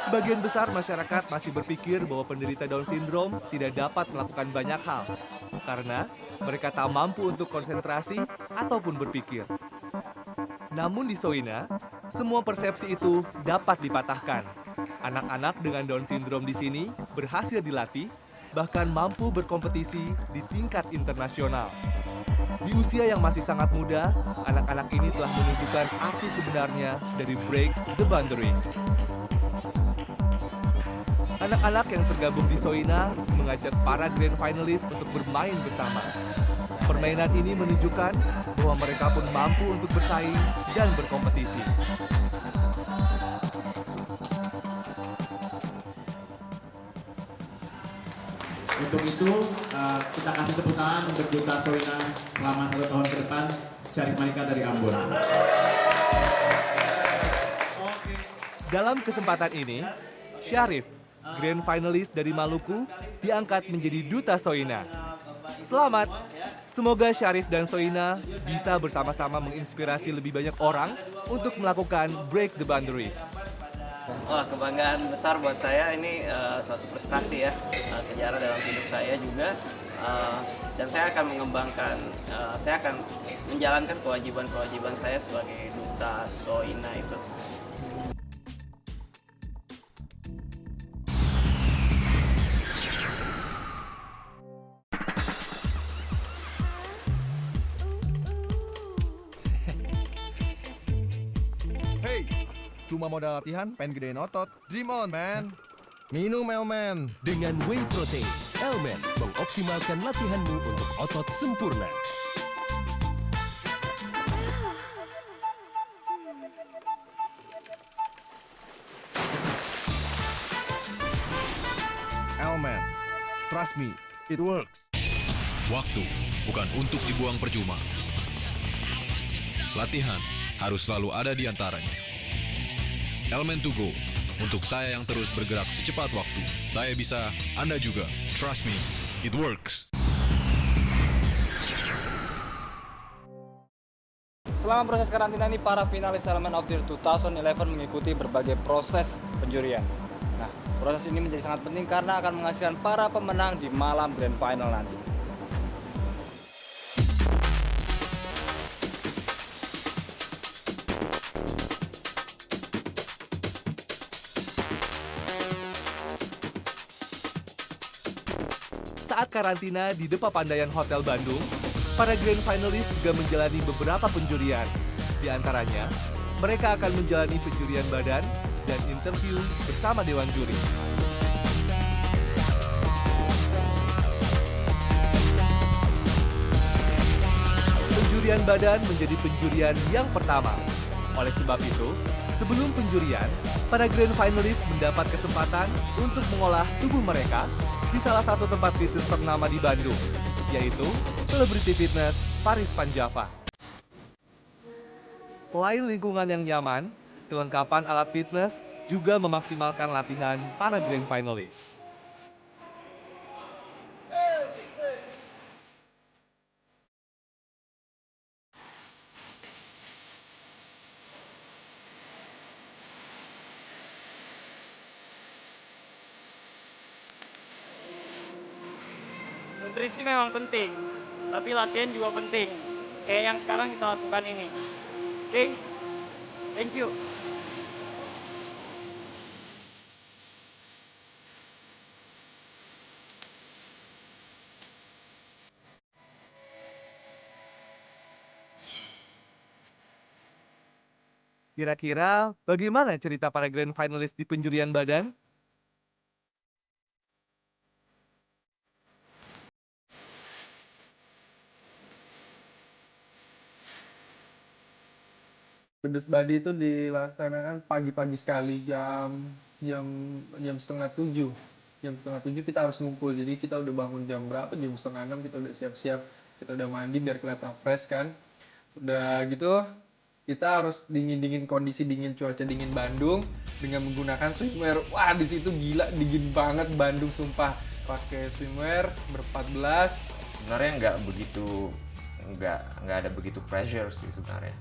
Sebagian besar masyarakat masih berpikir bahwa penderita Down Syndrome tidak dapat melakukan banyak hal karena mereka tak mampu untuk konsentrasi ataupun berpikir. Namun di SOINA, semua persepsi itu dapat dipatahkan. Anak-anak dengan Down Syndrome di sini berhasil dilatih, bahkan mampu berkompetisi di tingkat internasional. Di usia yang masih sangat muda, anak-anak ini telah menunjukkan arti sebenarnya dari break the boundaries. Anak-anak yang tergabung di SOINA mengajak para grand finalis untuk bermain bersama. Permainan ini menunjukkan bahwa mereka pun mampu untuk bersaing dan berkompetisi. Untuk itu, kita kasih tepuk tangan untuk Duta SOINA selama 1 tahun ke depan, Syarif Malika dari Ambon. Dalam kesempatan ini, Syarif, grand finalis dari Maluku, diangkat menjadi Duta SOINA. Selamat! Semoga Syarif dan SOINA bisa bersama-sama menginspirasi lebih banyak orang untuk melakukan break the boundaries. Wah, kebanggaan besar buat saya, ini suatu prestasi ya, sejarah dalam hidup saya juga, dan saya akan mengembangkan, saya akan menjalankan kewajiban-kewajiban saya sebagai Duta SOINA itu. Cuma modal latihan, pengen gedein otot. Dream on, man. Minum Elmen. Dengan whey protein, Elmen mengoptimalkan latihanmu untuk otot sempurna. Elmen. Trust me, it works. Waktu bukan untuk dibuang percuma. Latihan harus selalu ada di antaranya. Elmen to go. Untuk saya yang terus bergerak secepat waktu. Saya bisa, Anda juga. Trust me, it works. Selama proses karantina ini, para finalis Element of the Year 2011 mengikuti berbagai proses penjurian. Nah, proses ini menjadi sangat penting karena akan menghasilkan para pemenang di malam grand final nanti. Saat karantina di Depa Pandayan Hotel Bandung, para grand finalis juga menjalani beberapa penjurian. Di antaranya, mereka akan menjalani penjurian badan dan interview bersama Dewan Juri. Penjurian badan menjadi penjurian yang pertama. Oleh sebab itu, sebelum penjurian, para grand finalis mendapat kesempatan untuk mengolah tubuh mereka di salah satu tempat fitness ternama di Bandung, yaitu Celebrity Fitness Paris Van Java. Selain lingkungan yang nyaman, kelengkapan alat fitness juga memaksimalkan latihan para grand finalis. Nutrisi memang penting, tapi latihan juga penting. Kayak yang sekarang kita lakukan ini. Oke? Thank you. Kira-kira bagaimana cerita para grand finalis di penjurian badan? Bedut Badi itu dilaksanakan pagi-pagi sekali jam setengah 7. Jam setengah 7 kita harus ngumpul. Jadi kita udah bangun jam berapa? Jam setengah 6 kita udah siap-siap. Kita udah mandi biar kelihatan fresh kan. Udah gitu kita harus dingin kondisi dingin, cuaca dingin Bandung dengan menggunakan swimwear. Wah, di situ gila dingin banget Bandung sumpah. Pakai swimwear ber-14. Sebenarnya nggak ada begitu pressure sih sebenarnya.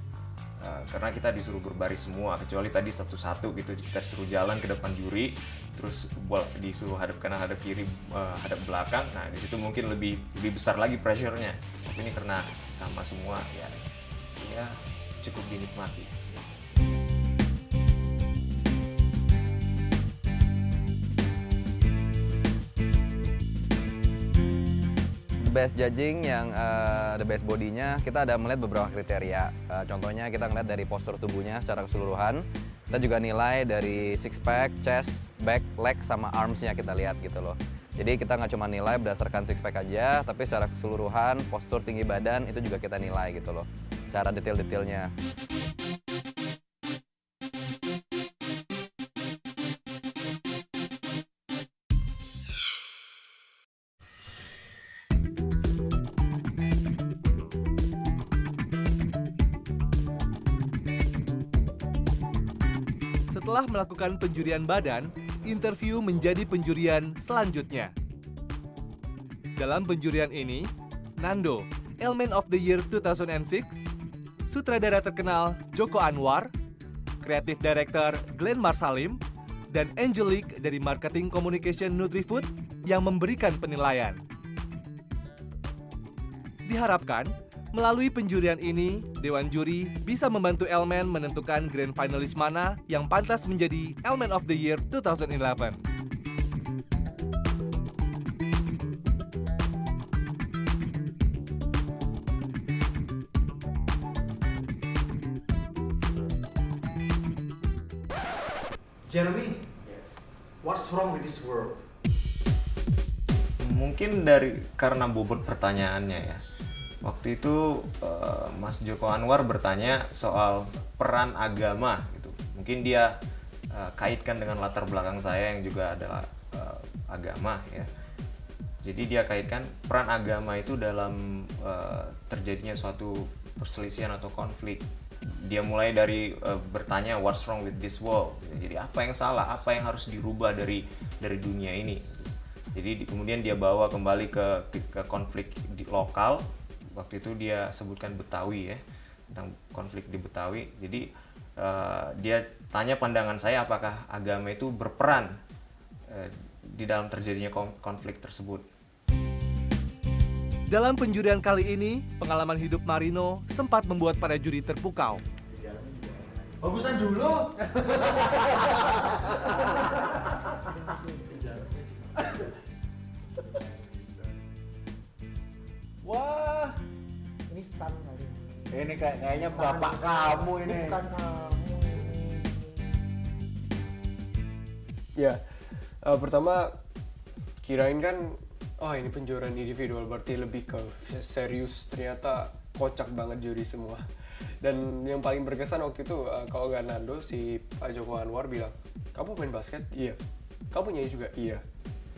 Karena kita disuruh berbaris semua, kecuali tadi satu-satu gitu, kita disuruh jalan ke depan juri, terus disuruh hadap kanan, hadap kiri, hadap belakang. Nah di situ mungkin lebih besar lagi pressure-nya. Tapi ini karena sama semua ya cukup dinikmati. The best judging yang the best body-nya, kita ada melihat beberapa kriteria. Contohnya kita ngeliat dari postur tubuhnya secara keseluruhan. Kita juga nilai dari six pack, chest, back, leg, sama arms-nya kita lihat gitu loh. Jadi kita nggak cuma nilai berdasarkan six pack aja, tapi secara keseluruhan, postur tinggi badan itu juga kita nilai gitu loh. Secara detail-detailnya. Setelah melakukan penjurian badan, interview menjadi penjurian selanjutnya. Dalam penjurian ini, Nando, Elemen of the Year 2006, sutradara terkenal Joko Anwar, kreatif director Glenn Marsalim, dan Angelique dari Marketing Communication Nutrifood yang memberikan penilaian. Diharapkan, melalui penjurian ini, Dewan Juri bisa membantu Elemen menentukan grand finalis mana yang pantas menjadi Elemen of the Year 2011. Jeremy, what's wrong with this world? Mungkin karena bobot pertanyaannya ya. Waktu itu Mas Joko Anwar bertanya soal peran agama gitu. Mungkin dia kaitkan dengan latar belakang saya yang juga adalah agama ya. Jadi dia kaitkan peran agama itu dalam terjadinya suatu perselisihan atau konflik. Dia mulai dari bertanya what's wrong with this world. Jadi apa yang salah, apa yang harus dirubah dari dunia ini. Jadi kemudian dia bawa kembali ke konflik di lokal. Waktu itu dia sebutkan Betawi ya, tentang konflik di Betawi. Jadi dia tanya pandangan saya apakah agama itu berperan di dalam terjadinya konflik tersebut. Dalam penjurian kali ini, pengalaman hidup Marino sempat membuat para juri terpukau. Bagusan dulu. Wah, ini stun kali. Ini kayaknya bapak kamu ini. Bukan kamu. Ya, pertama kirain kan, oh ini penjualan individual berarti lebih ke serius, ternyata kocak banget juri semua. Dan yang paling berkesan waktu itu kalau nggak Nando, si Pak Joko Anwar bilang, kamu main basket? Iya. Kamu nyanyi juga? Iya.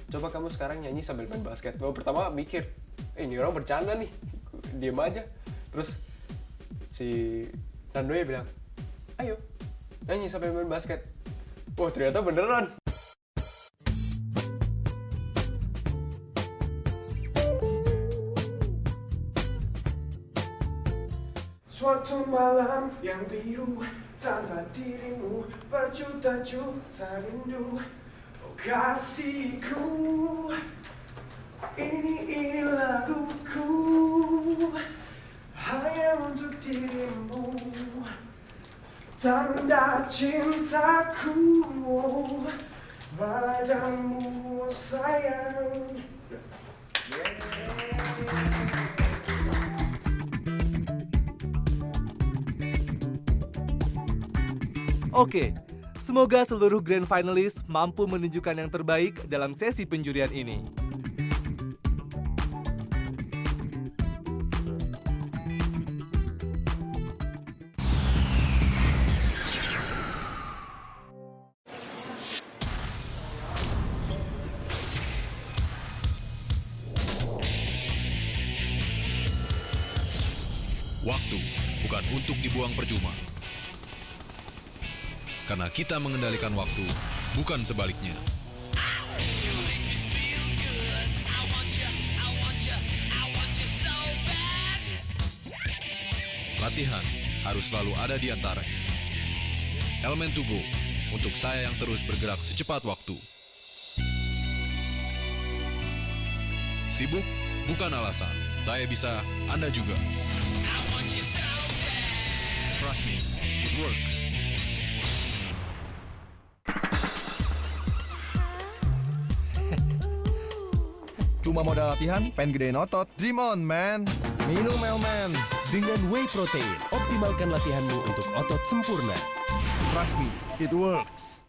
Coba kamu sekarang nyanyi sambil main basket. Gue pertama mikir, ini orang bercanda nih, diem aja. Terus si Nando ya bilang, ayo nyanyi sambil main basket. Wah ternyata beneran. Suatu malam yang biru tanpa dirimu berjuta-juta rindu. Oh kasihku, ini laguku hanya untuk dirimu. Tanda cintaku padamu sayang. Oke, semoga seluruh grand finalis mampu menunjukkan yang terbaik dalam sesi penjurian ini. Waktu bukan untuk dibuang percuma. Karena kita mengendalikan waktu, bukan sebaliknya. Latihan harus selalu ada di antaranya. Elemen to go, untuk saya yang terus bergerak secepat waktu. Sibuk bukan alasan. Saya bisa, Anda juga. Trust me, it works. Cuma modal latihan, pengen gedein otot. Dream on, man. Minum Elmen. Dengan whey protein, optimalkan latihanmu untuk otot sempurna. Trust me, it works.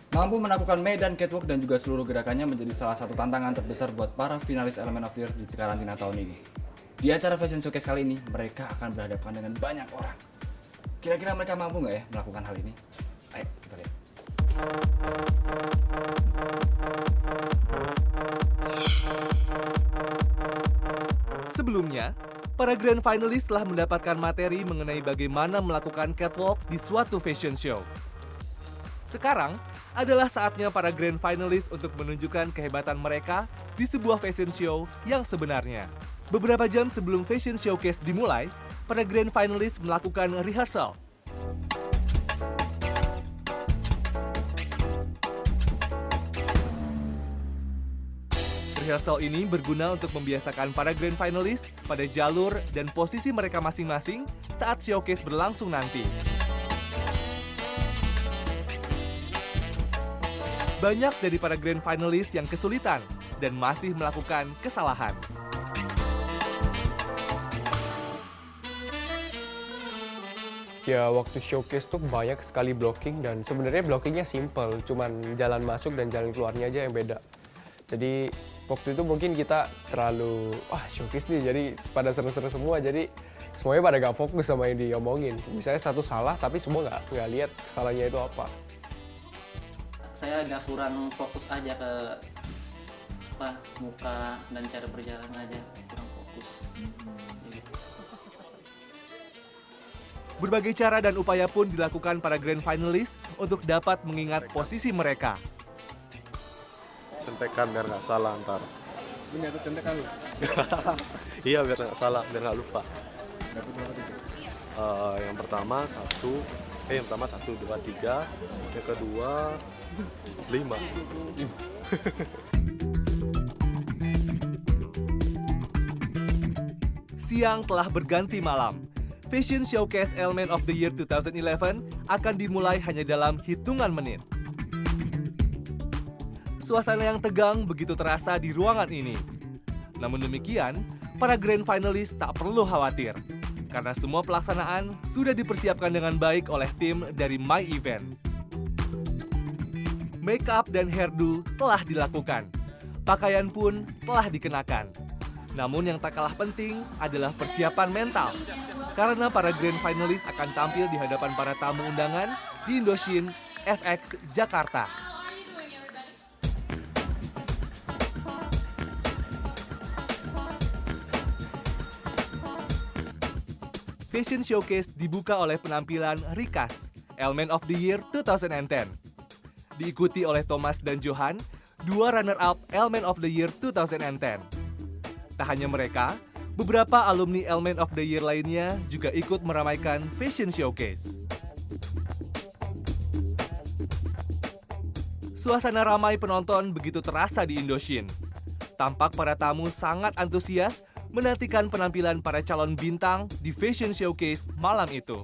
Mampu menaklukkan medan catwalk dan juga seluruh gerakannya menjadi salah satu tantangan terbesar buat para finalis Element of the Year di karantina tahun ini. Di acara Fashion Showcase kali ini, mereka akan berhadapan dengan banyak orang. Kira-kira mereka mampu nggak ya melakukan hal ini? Ayo, kita lihat. Sebelumnya, para grand finalis telah mendapatkan materi mengenai bagaimana melakukan catwalk di suatu fashion show. Sekarang adalah saatnya para grand finalis untuk menunjukkan kehebatan mereka di sebuah fashion show yang sebenarnya. Beberapa jam sebelum fashion showcase dimulai, para grand finalis melakukan rehearsal. Rehearsal ini berguna untuk membiasakan para grand finalis pada jalur dan posisi mereka masing-masing saat showcase berlangsung nanti. Banyak dari para grand finalis yang kesulitan dan masih melakukan kesalahan. Ya waktu showcase tuh banyak sekali blocking dan sebenarnya blockingnya simple, cuman jalan masuk dan jalan keluarnya aja yang beda. Jadi waktu itu mungkin kita terlalu showcase nih, jadi pada seru-seru semua, jadi semuanya pada gak fokus sama yang diomongin. Misalnya satu salah tapi semua nggak lihat kesalahannya itu apa. Saya agak kurang fokus aja ke muka dan cara berjalan aja, kurang fokus. Berbagai cara dan upaya pun dilakukan para grand finalis untuk dapat mengingat posisi mereka. Contekan biar nggak salah ntar. Ini ada contekan lu? Iya biar nggak salah, biar nggak lupa. Dapat berapa tiga? Yang pertama 1, 2, 3. Yang kedua 5. Siang telah berganti malam. Fashion Showcase Element of the Year 2011 akan dimulai hanya dalam hitungan menit. Suasana yang tegang begitu terasa di ruangan ini. Namun demikian, para grand finalis tak perlu khawatir, karena semua pelaksanaan sudah dipersiapkan dengan baik oleh tim dari My Event. Make up dan hairdo telah dilakukan, pakaian pun telah dikenakan. Namun yang tak kalah penting adalah persiapan mental, karena para grand finalis akan tampil di hadapan para tamu undangan di Indochine FX Jakarta. Fashion Showcase dibuka oleh penampilan Rikas, Element of the Year 2010. Diikuti oleh Thomas dan Johan, dua runner-up Element of the Year 2010. Tak hanya mereka, beberapa alumni Element of the Year lainnya juga ikut meramaikan Fashion Showcase. Suasana ramai penonton begitu terasa di Indochine. Tampak para tamu sangat antusias menantikan penampilan para calon bintang di Fashion Showcase malam itu.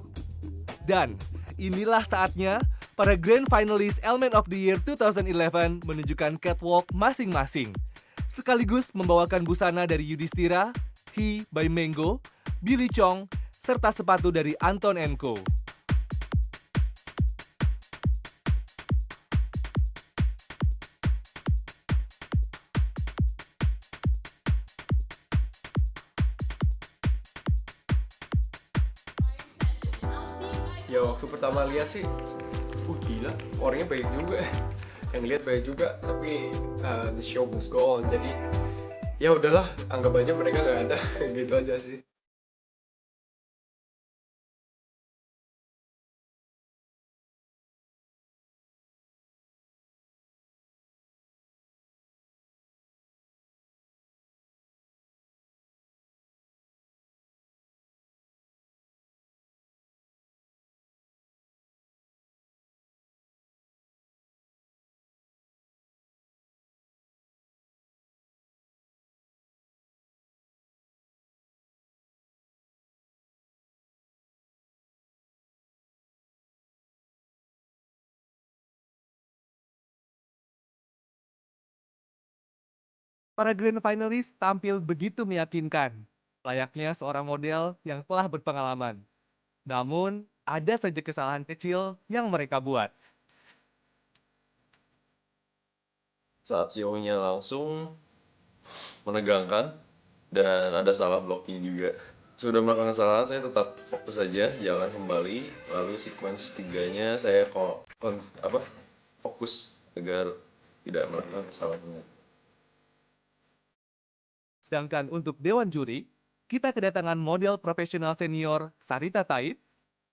Dan inilah saatnya Para Grand Finalist Element of the Year 2011 menunjukkan catwalk masing-masing, sekaligus membawakan busana dari Yudhistira, He by Mango, Billy Chong, serta sepatu dari Anton & Co. Ya waktu pertama lihat sih, gila, orangnya baik juga. Yang lihat baik juga, tapi the show must go on. Jadi ya udahlah, anggap aja mereka nggak ada, gitu aja sih. Para Grand Finalist tampil begitu meyakinkan, layaknya seorang model yang telah berpengalaman. Namun, ada saja kesalahan kecil yang mereka buat. Saat show-nya langsung menegangkan dan ada salah blocking juga. Sudah melakukan kesalahan, saya tetap fokus saja, jalan kembali, lalu sequence 3-nya saya fokus agar tidak melakukan kesalahan. Sedangkan untuk Dewan Juri, kita kedatangan model profesional senior Sarita Tait,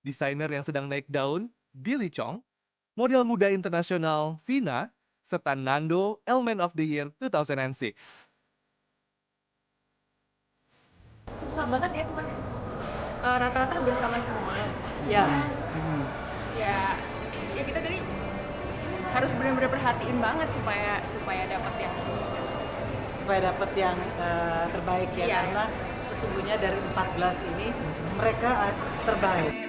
desainer yang sedang naik daun Billy Chong, model muda internasional Vina, serta Nando Element of the Year 2006. Susah banget ya teman. Rata-rata hampir sama semua. Ya. Ya kita tadi harus benar-benar perhatiin banget supaya dapat yang terbaik ya, Iya. karena sesungguhnya dari 14 ini mereka terbaik. It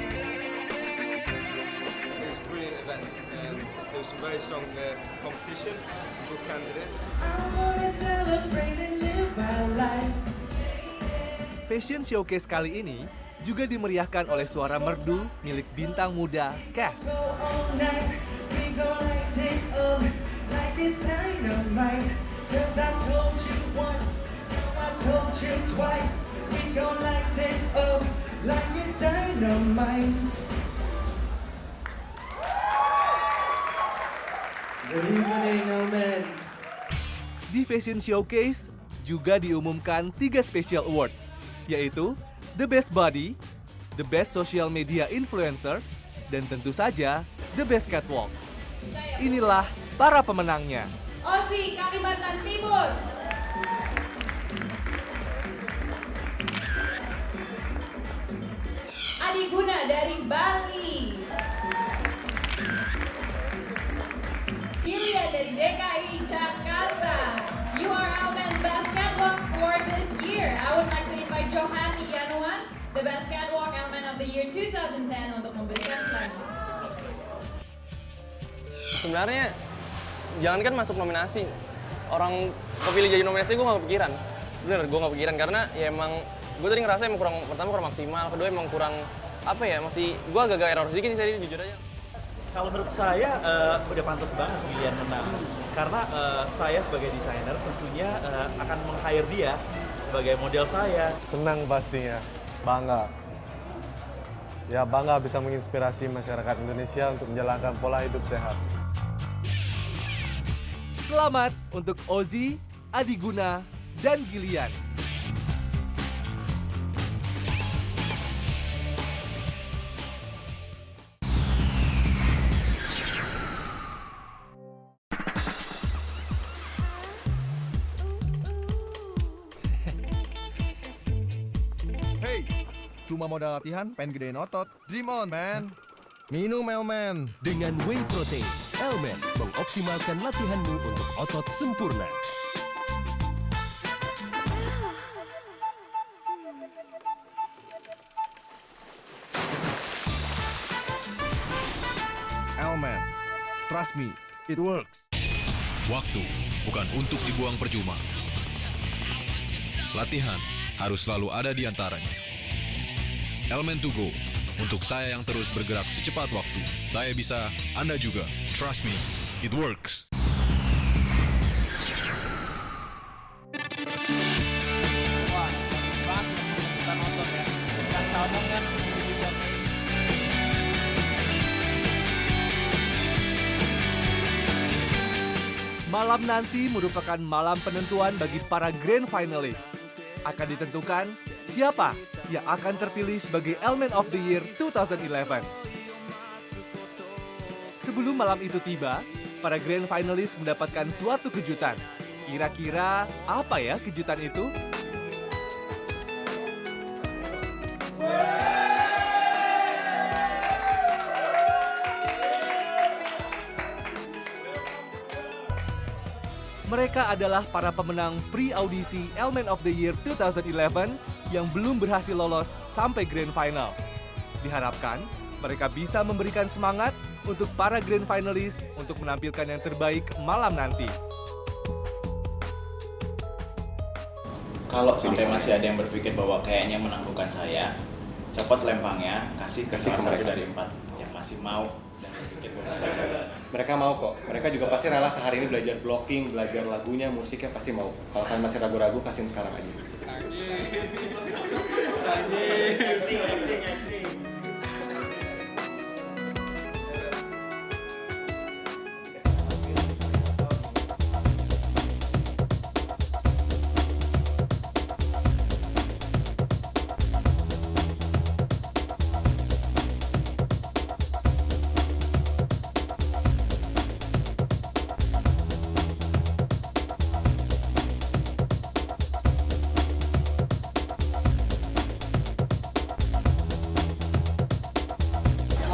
was a brilliant event and there was some very strong competition, good candidates. Fashion Showcase kali ini juga dimeriahkan oleh suara merdu milik bintang muda Cass. Good evening, Elman. Di Fashion Showcase juga diumumkan 3 special awards, yaitu The Best Body, The Best Social Media Influencer, dan tentu saja The Best Catwalk. Inilah para pemenangnya. Ozi Kalimantan Timur. Adi Guna dari Bali. Ilya dari DKI Jakarta. You are Elman's Best Catwalk for this year. I would like to invite Johanny Yanuan, the Best Catwalk Elman of the Year 2010 untuk memberikan selamat. Sebenarnya jangankan masuk nominasi, orang kepilih jadi nominasi gue gak kepikiran. Bener, gue gak kepikiran karena ya emang gue tadi ngerasa emang kurang maksimal, kedua emang kurang masih gue agak-agak error sedikit sih, saya jujur aja. Kalau menurut saya udah pantas banget pilihan menang, karena saya sebagai desainer tentunya akan meng-hire dia sebagai model saya. Senang pastinya, bangga. Ya bangga bisa menginspirasi masyarakat Indonesia untuk menjalankan pola hidup sehat. Selamat untuk Ozi, Adi Guna, dan Gillian. Hey, cuma modal latihan, pengen gedein otot. Dream on, man. Minum Elman. Dengan Whey Protein, Elman mengoptimalkan latihanmu untuk otot sempurna. Elmen. Trust me, it works. Waktu bukan untuk dibuang percuma. Latihan harus selalu ada di antaranya. Elmen to go, untuk saya yang terus bergerak secepat waktu. Saya bisa, Anda juga. Trust me, it works. Wah, banget kita nonton ya. Kan Salmon kan Malam nanti merupakan malam penentuan bagi para grand finalist. Akan ditentukan siapa yang akan terpilih sebagai Elmen of the Year 2011. Sebelum malam itu tiba, para grand finalist mendapatkan suatu kejutan. Kira-kira apa ya kejutan itu? Mereka adalah para pemenang pre-audisi Elmen of the Year 2011 yang belum berhasil lolos sampai grand final. Diharapkan mereka bisa memberikan semangat untuk para grand finalist untuk menampilkan yang terbaik malam nanti. Kalau sampai masih ada yang berpikir bahwa kayaknya menang bukan saya, copot selempangnya, kasih ke salah satu dari 4 yang masih mau dan berpikir Mereka mau kok. Mereka juga pasti rela sehari ini belajar blocking, belajar lagunya, musiknya pasti mau. Kalau kalian masih ragu-ragu, kasihin sekarang aja.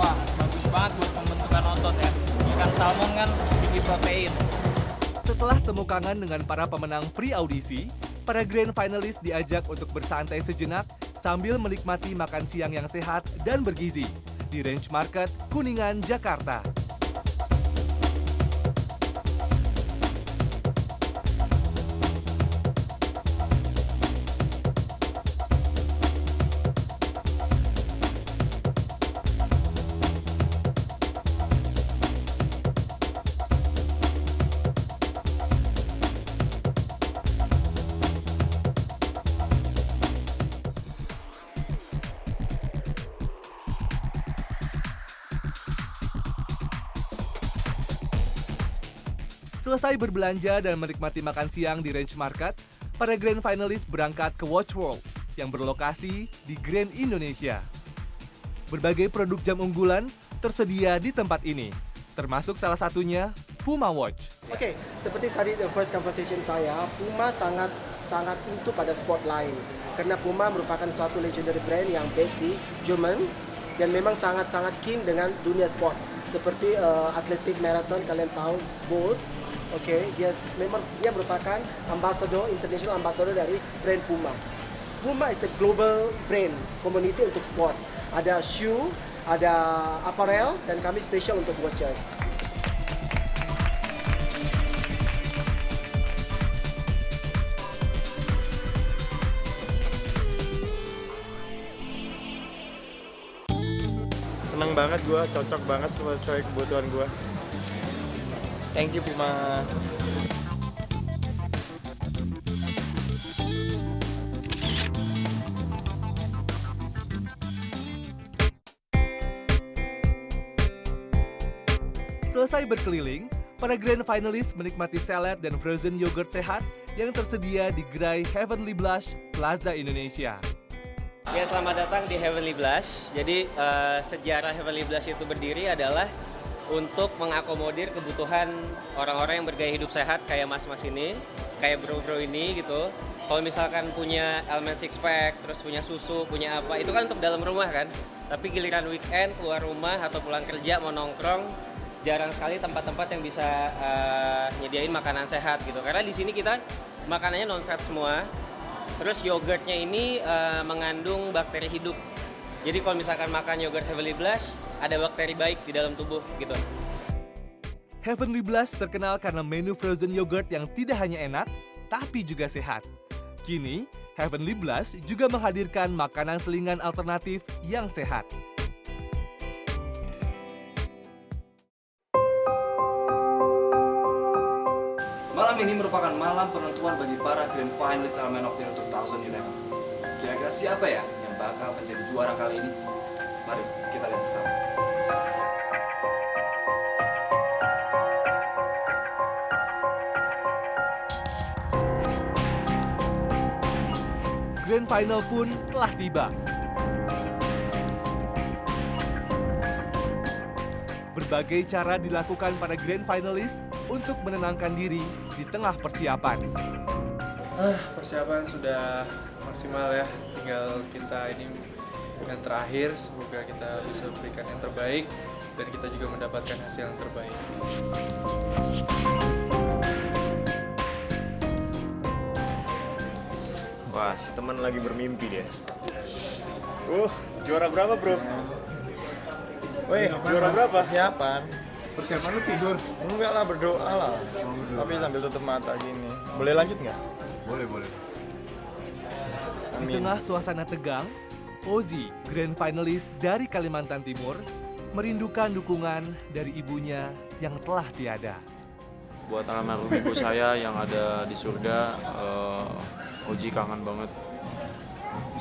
wah, bagus banget buat pembentukan otot ya. Ikan salmon kan tinggi protein. Setelah temu kangen dengan para pemenang pre-audisi, para grand finalist diajak untuk bersantai sejenak sambil menikmati makan siang yang sehat dan bergizi di Range Market, Kuningan, Jakarta. Selesai berbelanja dan menikmati makan siang di Range Market, para grand finalist berangkat ke Watch World yang berlokasi di Grand Indonesia. Berbagai produk jam unggulan tersedia di tempat ini, termasuk salah satunya Puma Watch. Oke, seperti tadi the first conversation saya, Puma sangat into pada sport lain. Karena Puma merupakan suatu legendary brand yang based di Jerman dan memang sangat keen dengan dunia sport. Seperti atletik marathon, kalian tahu Bolt. Oke, dia merupakan international ambassador dari brand Puma. Puma is a global brand community untuk sport. Ada shoe, ada apparel, dan kami special untuk watches. Seneng banget gue, cocok banget sesuai kebutuhan gue. Thank you Puma. Selesai berkeliling, para grand finalist menikmati salad dan frozen yogurt sehat yang tersedia di gerai Heavenly Blush Plaza Indonesia. Ya, selamat datang di Heavenly Blush. Jadi sejarah Heavenly Blush itu berdiri adalah untuk mengakomodir kebutuhan orang-orang yang bergaya hidup sehat kayak mas-mas ini, kayak bro-bro ini gitu. Kalau misalkan punya Elmen six pack, terus punya susu, punya apa, itu kan untuk dalam rumah kan. Tapi giliran weekend keluar rumah atau pulang kerja mau nongkrong, jarang sekali tempat-tempat yang bisa nyediain makanan sehat gitu. Karena di sini kita makanannya non-fat semua. Terus yogurtnya ini mengandung bakteri hidup. Jadi kalau misalkan makan yogurt Heavenly Blush, ada bakteri baik di dalam tubuh gitu. Heavenly Blast terkenal karena menu frozen yogurt yang tidak hanya enak, tapi juga sehat. Kini, Heavenly Blast juga menghadirkan makanan selingan alternatif yang sehat. Malam ini merupakan malam penentuan bagi para Grand Finalist Element of the Year 2011. Kira-kira siapa ya yang bakal menjadi juara kali ini? Mari kita lihat bersama. Grand Final pun telah tiba. Berbagai cara dilakukan para Grand Finalist untuk menenangkan diri di tengah persiapan. Persiapan sudah maksimal ya, tinggal kita ini yang terakhir, semoga kita bisa berikan yang terbaik dan kita juga mendapatkan hasil yang terbaik. Wah, si teman lagi bermimpi dia. Juara berapa, bro? Weh, juara berapa? Persiapan. Persiapan lu tidur? Enggak lah, berdoa lah. Tapi sambil tutup mata gini. Boleh lanjut nggak? Boleh. Di tengah suasana tegang, Ozzy, Grand Finalist dari Kalimantan Timur, merindukan dukungan dari ibunya yang telah tiada. Buat almarhum ibu saya yang ada di surga, Ozzy kangen banget.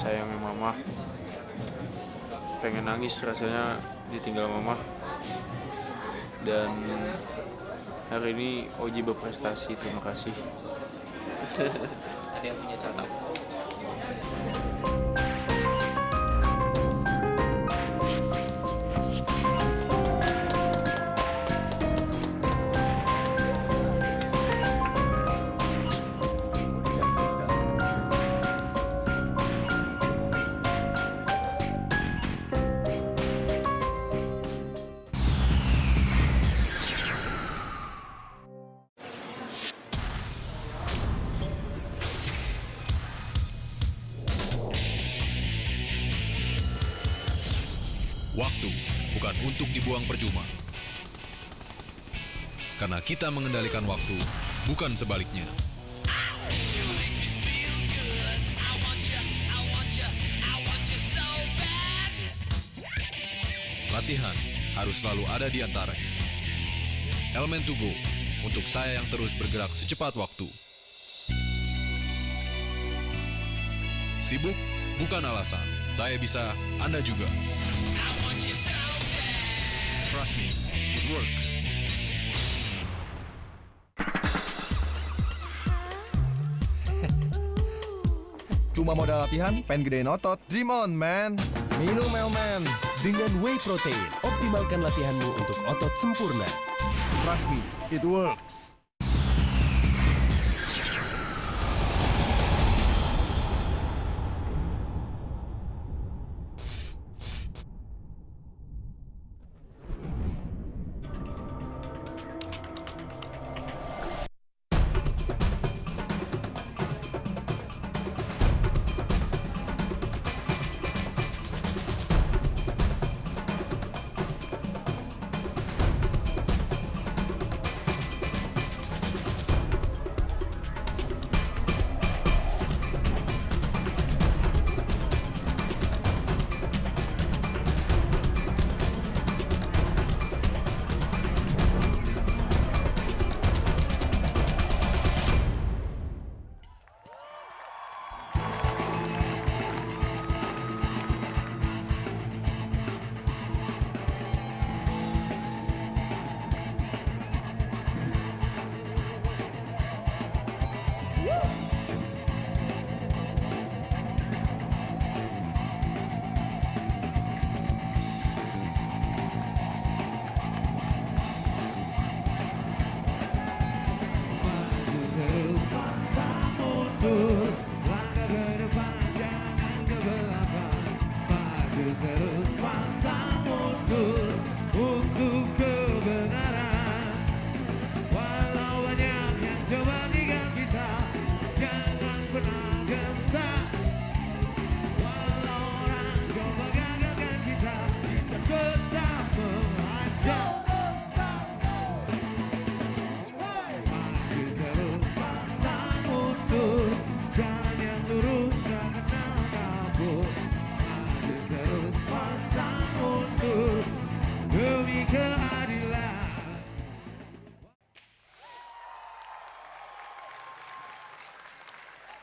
Sayangnya mama. Pengen nangis rasanya ditinggal mama. Dan hari ini Ozzy berprestasi, terima kasih. Ada yang punya catatan. Waktu bukan untuk dibuang percuma. Karena kita mengendalikan waktu, bukan sebaliknya. Latihan harus selalu ada di antaranya. Elemen to go, untuk saya yang terus bergerak secepat waktu. Sibuk bukan alasan. Saya bisa, Anda juga. Trust me, it works. Cuma modal latihan, pengen gedein otot. Dream on, man. Minum Elmen. Dengan whey protein, optimalkan latihanmu untuk otot sempurna. Trust me, it works.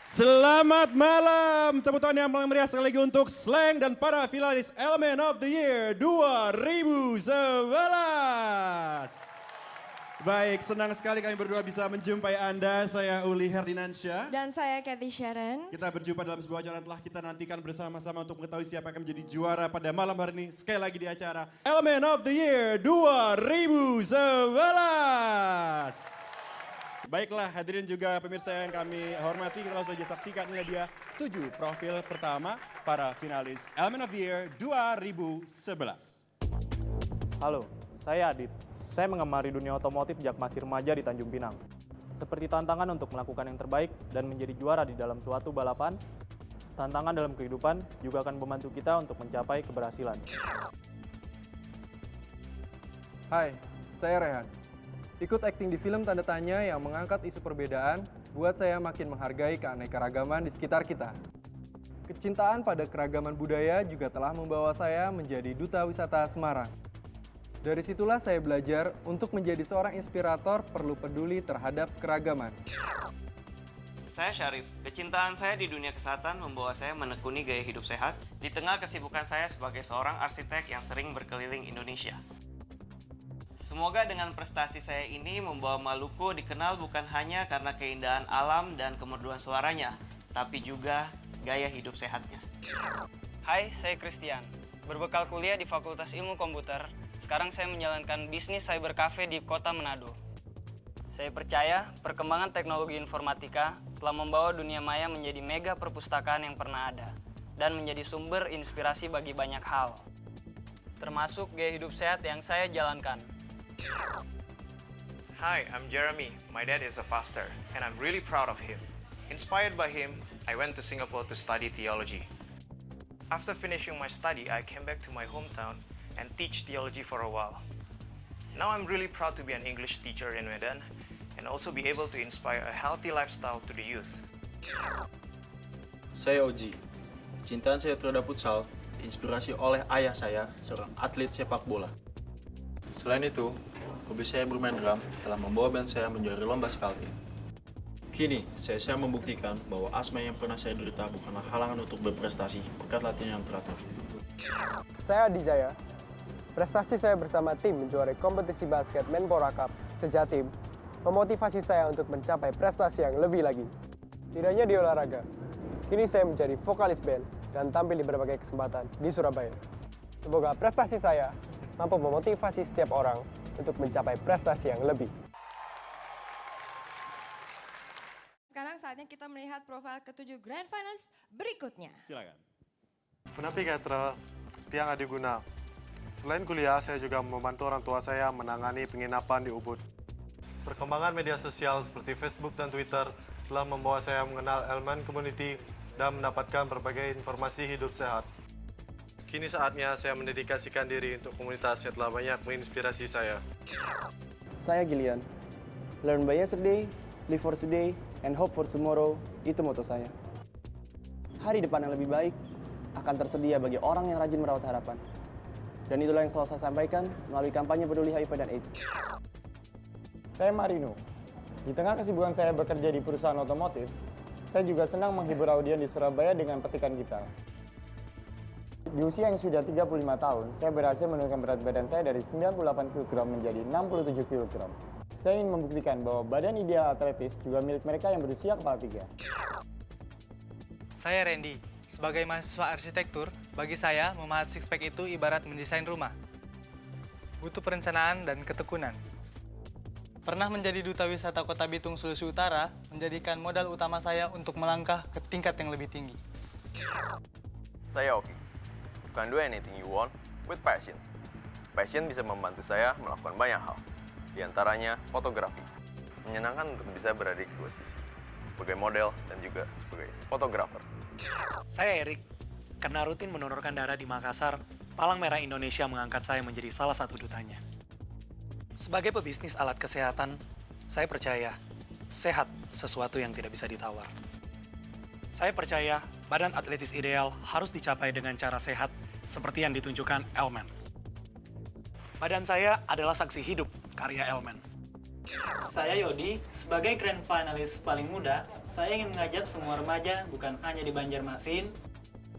Selamat malam, tepuk tangan yang paling meriah sekali lagi untuk Slang dan para finalis Element of the Year 2011. Baik, senang sekali kami berdua bisa menjumpai Anda. Saya Uli Herdinansyah. Dan saya Cathy Sharon. Kita berjumpa dalam sebuah acara yang telah kita nantikan bersama-sama untuk mengetahui siapa yang akan menjadi juara pada malam hari ini. Sekali lagi di acara Element of the Year 2011. Baiklah, hadirin juga pemirsa yang kami hormati, kita langsung saja saksikan ini dia 7 profil pertama para finalis Element of the Year 2011. Halo, saya Adit. Saya mengemari dunia otomotif sejak masih remaja di Tanjung Pinang. Seperti tantangan untuk melakukan yang terbaik dan menjadi juara di dalam suatu balapan, tantangan dalam kehidupan juga akan membantu kita untuk mencapai keberhasilan. Hai, saya Rehan. Ikut akting di film Tanda Tanya yang mengangkat isu perbedaan buat saya makin menghargai keanekaragaman di sekitar kita. Kecintaan pada keragaman budaya juga telah membawa saya menjadi Duta Wisata Semarang. Dari situlah saya belajar untuk menjadi seorang inspirator perlu peduli terhadap keragaman. Saya Syarif. Kecintaan saya di dunia kesehatan membawa saya menekuni gaya hidup sehat di tengah kesibukan saya sebagai seorang arsitek yang sering berkeliling Indonesia. Semoga dengan prestasi saya ini membawa Maluku dikenal bukan hanya karena keindahan alam dan kemerduan suaranya, tapi juga gaya hidup sehatnya. Hai, saya Christian. Berbekal kuliah di Fakultas Ilmu Komputer, sekarang saya menjalankan bisnis cyber cafe di kota Manado. Saya percaya perkembangan teknologi informatika telah membawa dunia maya menjadi mega perpustakaan yang pernah ada dan menjadi sumber inspirasi bagi banyak hal, termasuk gaya hidup sehat yang saya jalankan. Hi, I'm Jeremy. My dad is a pastor, and I'm really proud of him. Inspired by him, I went to Singapore to study theology. After finishing my study, I came back to my hometown and teach theology for a while. Now I'm really proud to be an English teacher in Medan and also be able to inspire a healthy lifestyle to the youth. Saya Oji. Cintaan saya terhadap futsal diinspirasi oleh ayah saya, seorang atlet sepak bola. Selain itu, hobi saya bermain drum telah membawa band saya menjuari lomba sekali. Kini, saya membuktikan bahwa asma yang pernah saya derita bukanlah halangan untuk berprestasi berkat latihan yang teratur. Saya Adi Jaya. Prestasi saya bersama tim menjuarai kompetisi basket Menpora Cup sejatim memotivasi saya untuk mencapai prestasi yang lebih lagi. Tidak hanya di olahraga, kini saya menjadi vokalis band dan tampil di berbagai kesempatan di Surabaya. Semoga prestasi saya mampu memotivasi setiap orang untuk mencapai prestasi yang lebih. Sekarang saatnya kita melihat profil ke-7 Grand Finals berikutnya. Silakan. Penapi Katral, Tiang Adiguna. Selain kuliah, saya juga membantu orang tua saya menangani penginapan di Ubud. Perkembangan media sosial seperti Facebook dan Twitter telah membawa saya mengenal elemen community dan mendapatkan berbagai informasi hidup sehat. Kini saatnya saya mendedikasikan diri untuk komunitas yang telah banyak menginspirasi saya. Saya Gillian. Learn by yesterday, live for today, and hope for tomorrow, itu moto saya. Hari depan yang lebih baik akan tersedia bagi orang yang rajin merawat harapan. Dan itulah yang selalu saya sampaikan melalui kampanye peduli HIV dan AIDS. Saya Marino. Di tengah kesibukan saya bekerja di perusahaan otomotif, saya juga senang menghibur audiens di Surabaya dengan petikan gitar. Di usia yang sudah 35 tahun, saya berhasil menurunkan berat badan saya dari 98 kg menjadi 67 kg. Saya ingin membuktikan bahwa badan ideal atletis juga milik mereka yang berusia kepala 3. Saya Randy. Sebagai mahasiswa arsitektur, bagi saya memahat six-pack itu ibarat mendesain rumah. Butuh perencanaan dan ketekunan. Pernah menjadi duta wisata Kota Bitung, Sulawesi Utara, menjadikan modal utama saya untuk melangkah ke tingkat yang lebih tinggi. Saya Oki. You can do anything you want with passion. Passion bisa membantu saya melakukan banyak hal, di antaranya fotografi. Menyenangkan untuk bisa berada di kedua sisi, sebagai model dan juga sebagai fotografer. Saya Erik. Karena rutin mendonorkan darah di Makassar, Palang Merah Indonesia mengangkat saya menjadi salah satu dutanya. Sebagai pebisnis alat kesehatan, saya percaya sehat sesuatu yang tidak bisa ditawar. Saya percaya badan atletis ideal harus dicapai dengan cara sehat seperti yang ditunjukkan Element. Badan saya adalah saksi hidup karya Element. Saya Yodi, sebagai grand finalis paling muda, saya ingin mengajak semua remaja bukan hanya di Banjarmasin,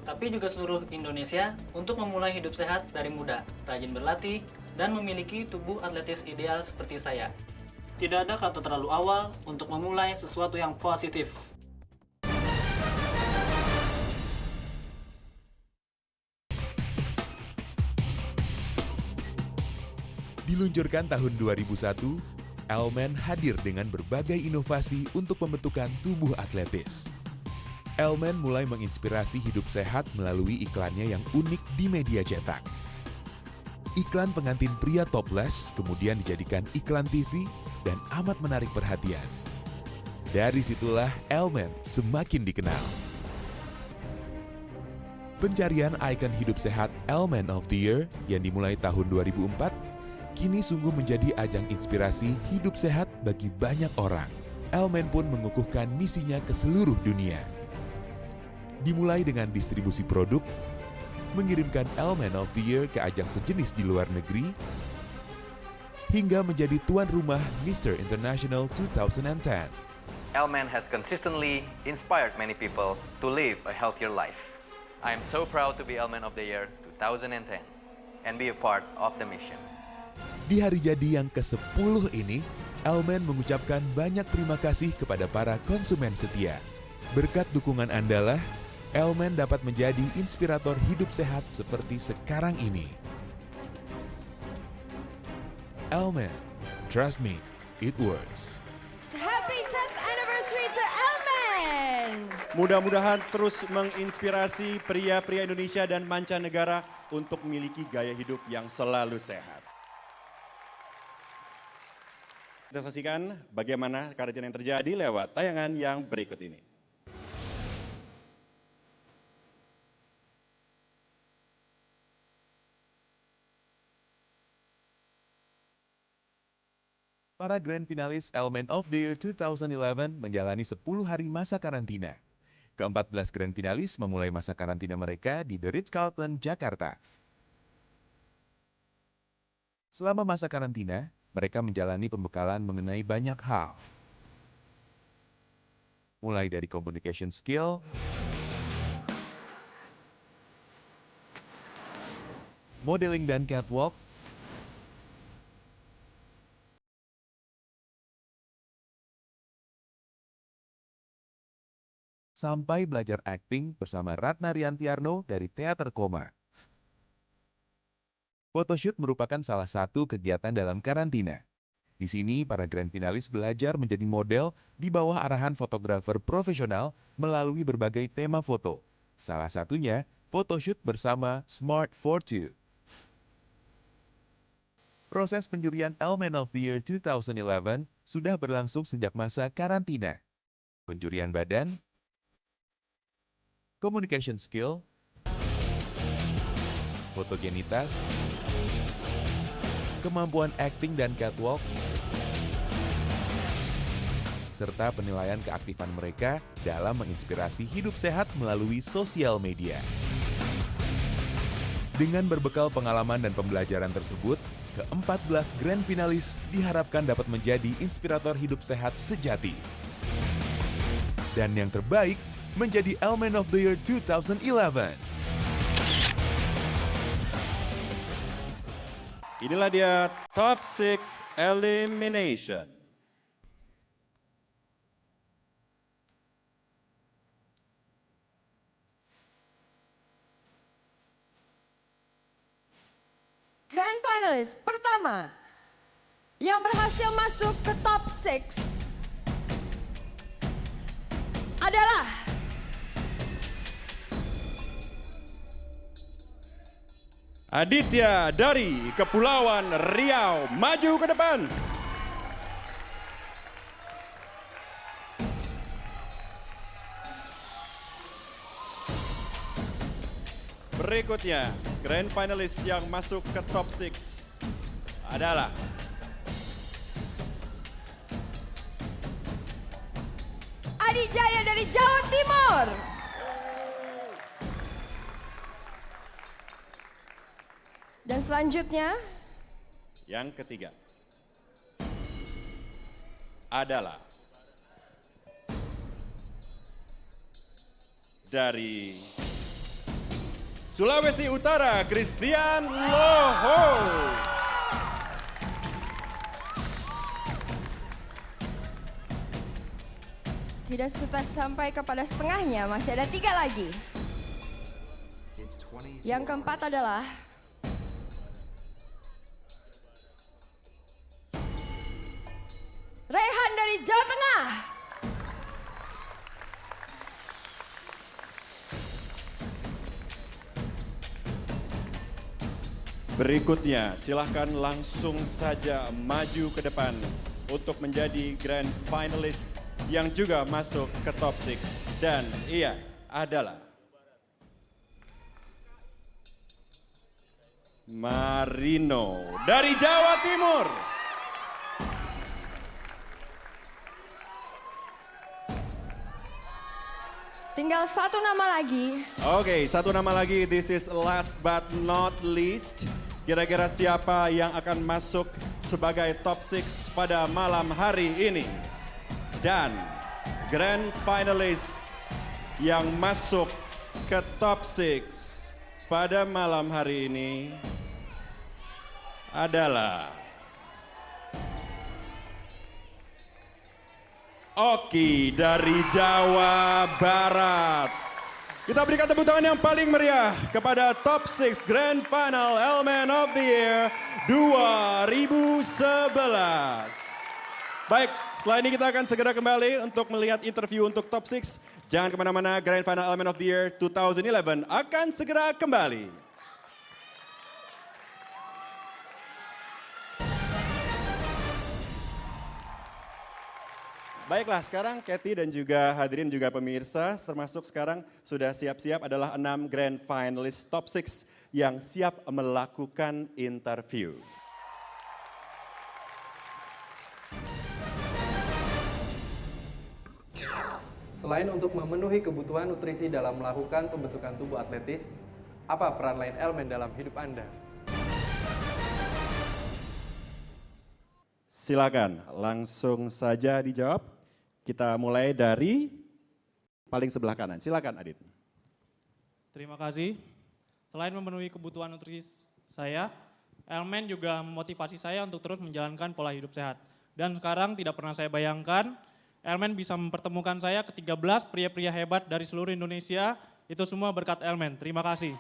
tapi juga seluruh Indonesia untuk memulai hidup sehat dari muda, rajin berlatih, dan memiliki tubuh atletis ideal seperti saya. Tidak ada kata terlalu awal untuk memulai sesuatu yang positif. Diluncurkan tahun 2001, Elmen hadir dengan berbagai inovasi untuk pembentukan tubuh atletis. Elmen mulai menginspirasi hidup sehat melalui iklannya yang unik di media cetak. Iklan pengantin pria topless kemudian dijadikan iklan TV dan amat menarik perhatian. Dari situlah Elmen semakin dikenal. Pencarian ikon hidup sehat Elmen of the Year yang dimulai tahun 2004 kini sungguh menjadi ajang inspirasi hidup sehat bagi banyak orang. Elmen pun mengukuhkan misinya ke seluruh dunia. Dimulai dengan distribusi produk, mengirimkan Elmen of the Year ke ajang sejenis di luar negeri, hingga menjadi tuan rumah Mr. International 2010. Elmen has consistently inspired many people to live a healthier life. I am so proud to be Elmen of the Year 2010 and be a part of the mission. Di hari jadi yang ke-10 ini, Elmen mengucapkan banyak terima kasih kepada para konsumen setia. Berkat dukungan Anda lah, Elmen dapat menjadi inspirator hidup sehat seperti sekarang ini. Elmen, trust me, it works. Happy 10th anniversary to Elmen! Mudah-mudahan terus menginspirasi pria-pria Indonesia dan mancanegara untuk memiliki gaya hidup yang selalu sehat. Kita saksikan bagaimana kerajinan yang terjadi lewat tayangan yang berikut ini. Para grand finalis Elmen of the Year 2011 menjalani 10 hari masa karantina. Ke-14 grand finalis memulai masa karantina mereka di The Ritz-Carlton, Jakarta. Selama masa karantina, mereka menjalani pembekalan mengenai banyak hal. Mulai dari communication skill, modeling dan catwalk, sampai belajar akting bersama Ratna Riantiarno dari Teater Koma. Photoshoot merupakan salah satu kegiatan dalam karantina. Di sini, para grand finalis belajar menjadi model di bawah arahan fotografer profesional melalui berbagai tema foto. Salah satunya, photoshoot bersama Smart Fortune. Proses penjurian Elmen of the Year 2011 sudah berlangsung sejak masa karantina. Penjurian badan, communication skill, fotogenitas, kemampuan akting dan catwalk, serta penilaian keaktifan mereka dalam menginspirasi hidup sehat melalui sosial media. Dengan berbekal pengalaman dan pembelajaran tersebut, ke-14 grand finalis diharapkan dapat menjadi inspirator hidup sehat sejati. Dan yang terbaik menjadi Elmen of the Year 2011. Inilah dia Top 6 Elimination. Grand Finalist pertama yang berhasil masuk ke top 6 adalah Aditya dari Kepulauan Riau. Maju ke depan. Berikutnya, grand finalis yang masuk ke top 6 adalah Adi Jaya dari Jawa Timur. Dan selanjutnya, yang ketiga, adalah dari Sulawesi Utara, Christian Loho. Tidak sudah sampai kepada setengahnya, masih ada 3 lagi. Yang keempat adalah Rehan dari Jawa Tengah. Berikutnya, silahkan langsung saja maju ke depan untuk menjadi grand finalist yang juga masuk ke top 6. Dan ia adalah Marino dari Jawa Timur. Tinggal 1 nama lagi. Oke, 1 nama lagi. This is last but not least. Kira-kira siapa yang akan masuk sebagai top 6 pada malam hari ini? Dan grand finalist yang masuk ke top 6 pada malam hari ini adalah Oki dari Jawa Barat. Kita berikan tepuk tangan yang paling meriah kepada top 6 Grand Final Element of the Year 2011. Baik, setelah ini kita akan segera kembali untuk melihat interview untuk top 6. Jangan kemana-mana, Grand Final Element of the Year 2011 akan segera kembali. Baiklah, sekarang Kathy dan juga hadirin juga pemirsa, termasuk sekarang sudah siap-siap adalah 6 grand finalist top 6 yang siap melakukan interview. Selain untuk memenuhi kebutuhan nutrisi dalam melakukan pembentukan tubuh atletis, apa peran lain elemen dalam hidup Anda? Silakan, langsung saja dijawab. Kita mulai dari paling sebelah kanan. Silakan Adit. Terima kasih. Selain memenuhi kebutuhan nutrisi saya, elemen juga memotivasi saya untuk terus menjalankan pola hidup sehat. Dan sekarang tidak pernah saya bayangkan, elemen bisa mempertemukan saya ke-13 pria-pria hebat dari seluruh Indonesia. Itu semua berkat elemen. Terima kasih.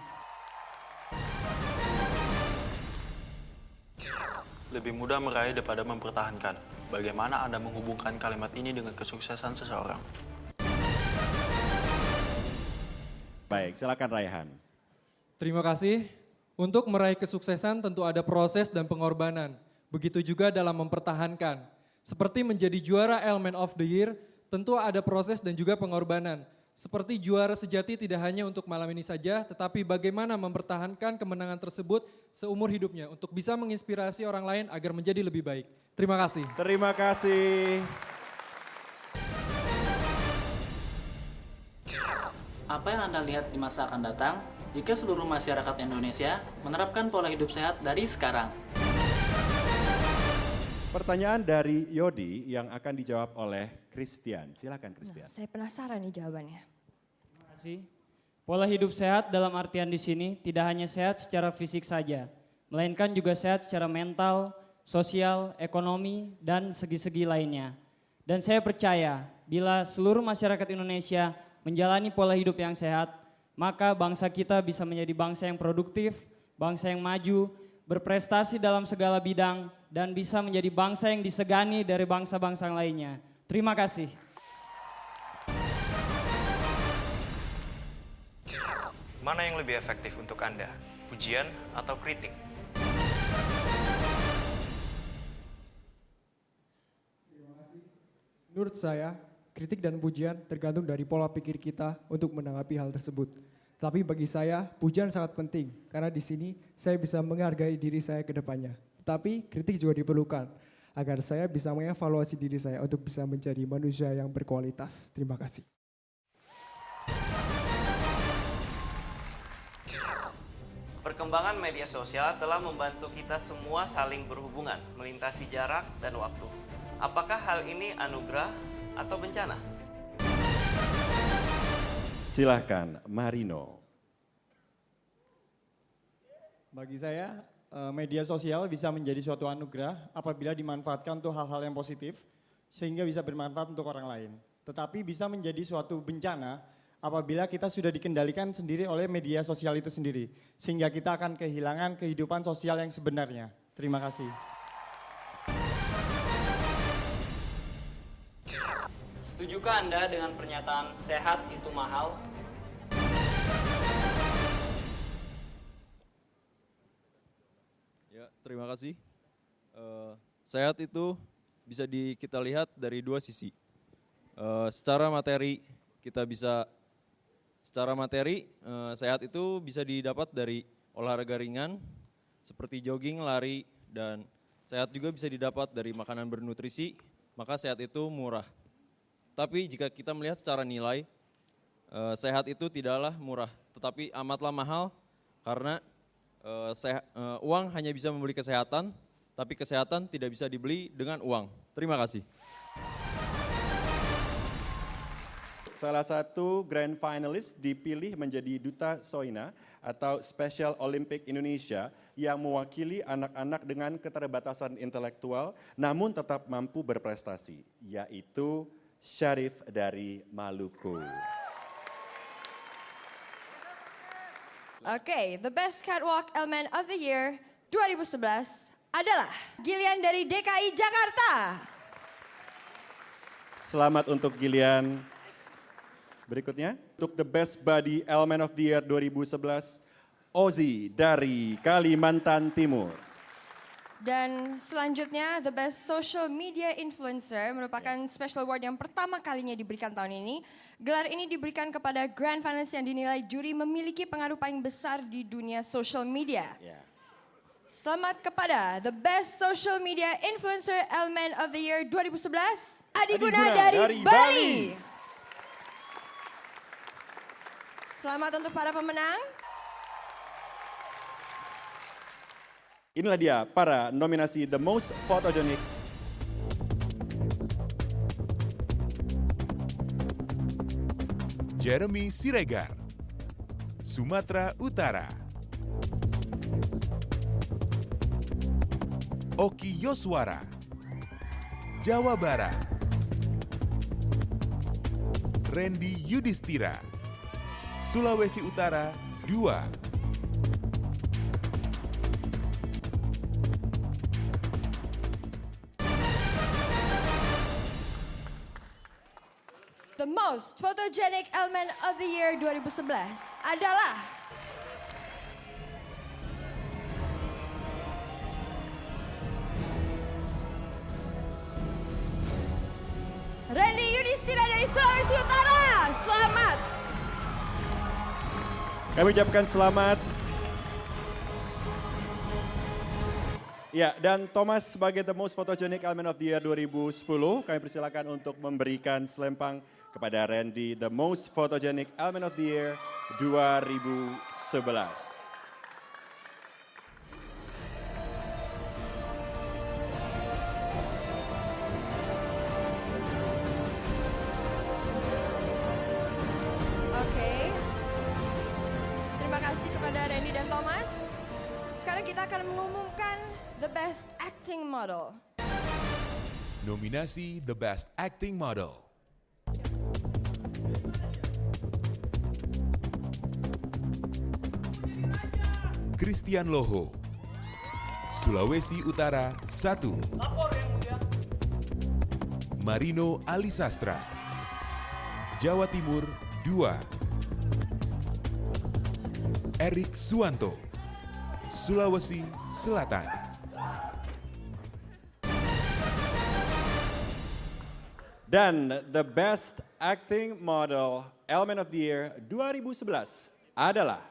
Lebih mudah meraih daripada mempertahankan. Bagaimana Anda menghubungkan kalimat ini dengan kesuksesan seseorang? Baik, silakan Raihan. Terima kasih. Untuk meraih kesuksesan tentu ada proses dan pengorbanan. Begitu juga dalam mempertahankan. Seperti menjadi juara Element of the Year, tentu ada proses dan juga pengorbanan. Seperti juara sejati tidak hanya untuk malam ini saja, tetapi bagaimana mempertahankan kemenangan tersebut seumur hidupnya untuk bisa menginspirasi orang lain agar menjadi lebih baik. Terima kasih. Terima kasih. Apa yang Anda lihat di masa akan datang jika seluruh masyarakat Indonesia menerapkan pola hidup sehat dari sekarang? Pertanyaan dari Yodi yang akan dijawab oleh Christian. Silakan Christian. Saya penasaran nih jawabannya. Terima kasih. Pola hidup sehat dalam artian di sini tidak hanya sehat secara fisik saja, melainkan juga sehat secara mental, sosial, ekonomi, dan segi-segi lainnya. Dan saya percaya bila seluruh masyarakat Indonesia menjalani pola hidup yang sehat, maka bangsa kita bisa menjadi bangsa yang produktif, bangsa yang maju, berprestasi dalam segala bidang, dan bisa menjadi bangsa yang disegani dari bangsa-bangsa lainnya. Terima kasih. Mana yang lebih efektif untuk Anda? Pujian atau kritik? Menurut saya, kritik dan pujian tergantung dari pola pikir kita untuk menanggapi hal tersebut. Tapi bagi saya, pujian sangat penting karena di sini saya bisa menghargai diri saya ke depannya. Tetapi kritik juga diperlukan agar saya bisa mengevaluasi diri saya untuk bisa menjadi manusia yang berkualitas. Terima kasih. Perkembangan media sosial telah membantu kita semua saling berhubungan, melintasi jarak dan waktu. Apakah hal ini anugerah atau bencana? Silahkan, Marino. Bagi saya, media sosial bisa menjadi suatu anugerah apabila dimanfaatkan untuk hal-hal yang positif, sehingga bisa bermanfaat untuk orang lain. Tetapi bisa menjadi suatu bencana apabila kita sudah dikendalikan sendiri oleh media sosial itu sendiri. Sehingga kita akan kehilangan kehidupan sosial yang sebenarnya. Terima kasih. Setujukah Anda dengan pernyataan sehat itu mahal? Ya, terima kasih. Sehat itu bisa kita lihat dari dua sisi. Secara materi sehat itu bisa didapat dari olahraga ringan seperti jogging, lari, dan sehat juga bisa didapat dari makanan bernutrisi, maka sehat itu murah. Tapi jika kita melihat secara nilai, sehat itu tidaklah murah, tetapi amatlah mahal karena uang hanya bisa membeli kesehatan, tapi kesehatan tidak bisa dibeli dengan uang. Terima kasih. Salah satu grand finalist dipilih menjadi Duta Soina atau Special Olympic Indonesia yang mewakili anak-anak dengan keterbatasan intelektual namun tetap mampu berprestasi, yaitu Syarif dari Maluku. Oke, the best catwalk element of the year 2011 adalah Gillian dari DKI Jakarta. Selamat untuk Gillian. Berikutnya, untuk the best body element of the year 2011, Ozzy dari Kalimantan Timur. Dan selanjutnya, the best social media influencer merupakan special award yang pertama kalinya diberikan tahun ini. Gelar ini diberikan kepada grand finalist yang dinilai juri memiliki pengaruh paling besar di dunia social media. Selamat kepada the best social media influencer element of the year 2011, Adi Guna dari Bali. Selamat untuk para pemenang. Inilah dia para nominasi The Most Photogenic. Jeremy Siregar, Sumatera Utara. Oki Yoswara, Jawa Barat. Randy Yudhistira, Sulawesi Utara 2. The most photogenic element of the year 2011 adalah Randy Yudhistira dari Sulawesi Utara. Selamat. Kami ucapkan selamat. Ya, dan Thomas sebagai The Most Photogenic Element of the Year 2010, kami persilakan untuk memberikan selempang kepada Randy The Most Photogenic Element of the Year 2011. Terima kasih kepada Randy dan Thomas. Sekarang kita akan mengumumkan the best acting model. Nominasi The Best Acting Model. Christian Loho, Sulawesi Utara 1. Marino Alisastra, Jawa Timur 2. Erik Suwanto, Sulawesi Selatan. Dan the best acting model element of the year 2011 adalah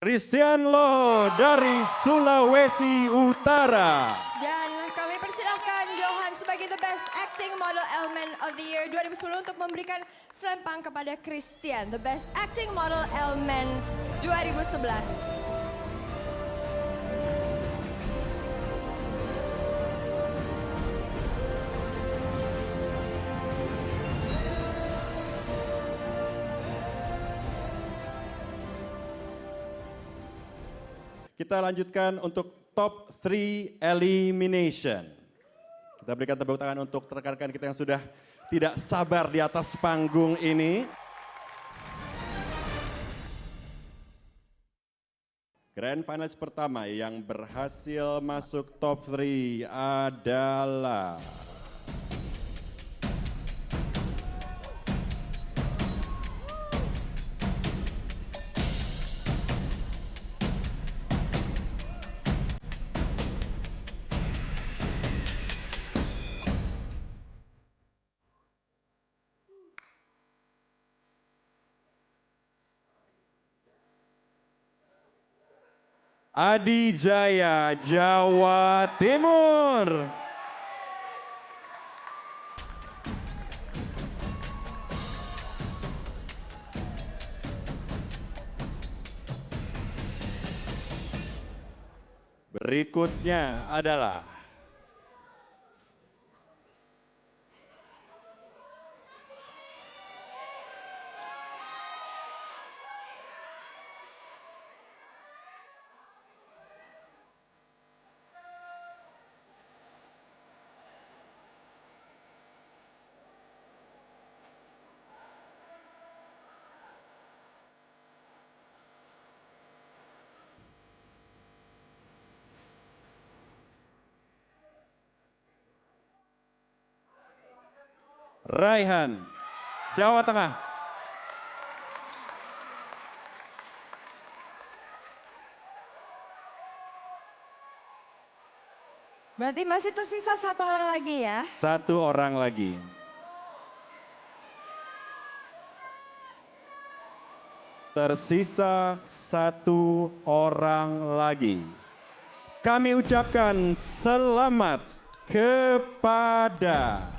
Christian Lo dari Sulawesi Utara. Dan kami persilahkan Johan sebagai The Best Acting Model Element of the Year 2010 untuk memberikan selempang kepada Christian, The Best Acting Model Element 2011. Kita lanjutkan untuk top 3 elimination. Kita berikan tepuk tangan untuk rekan-rekan kita yang sudah tidak sabar di atas panggung ini. Grand Finals pertama yang berhasil masuk top 3 adalah Adi Jaya, Jawa Timur. Berikutnya adalah Raihan, Jawa Tengah. Berarti masih tersisa satu orang lagi ya? Satu orang lagi. Tersisa satu orang lagi. Kami ucapkan selamat kepada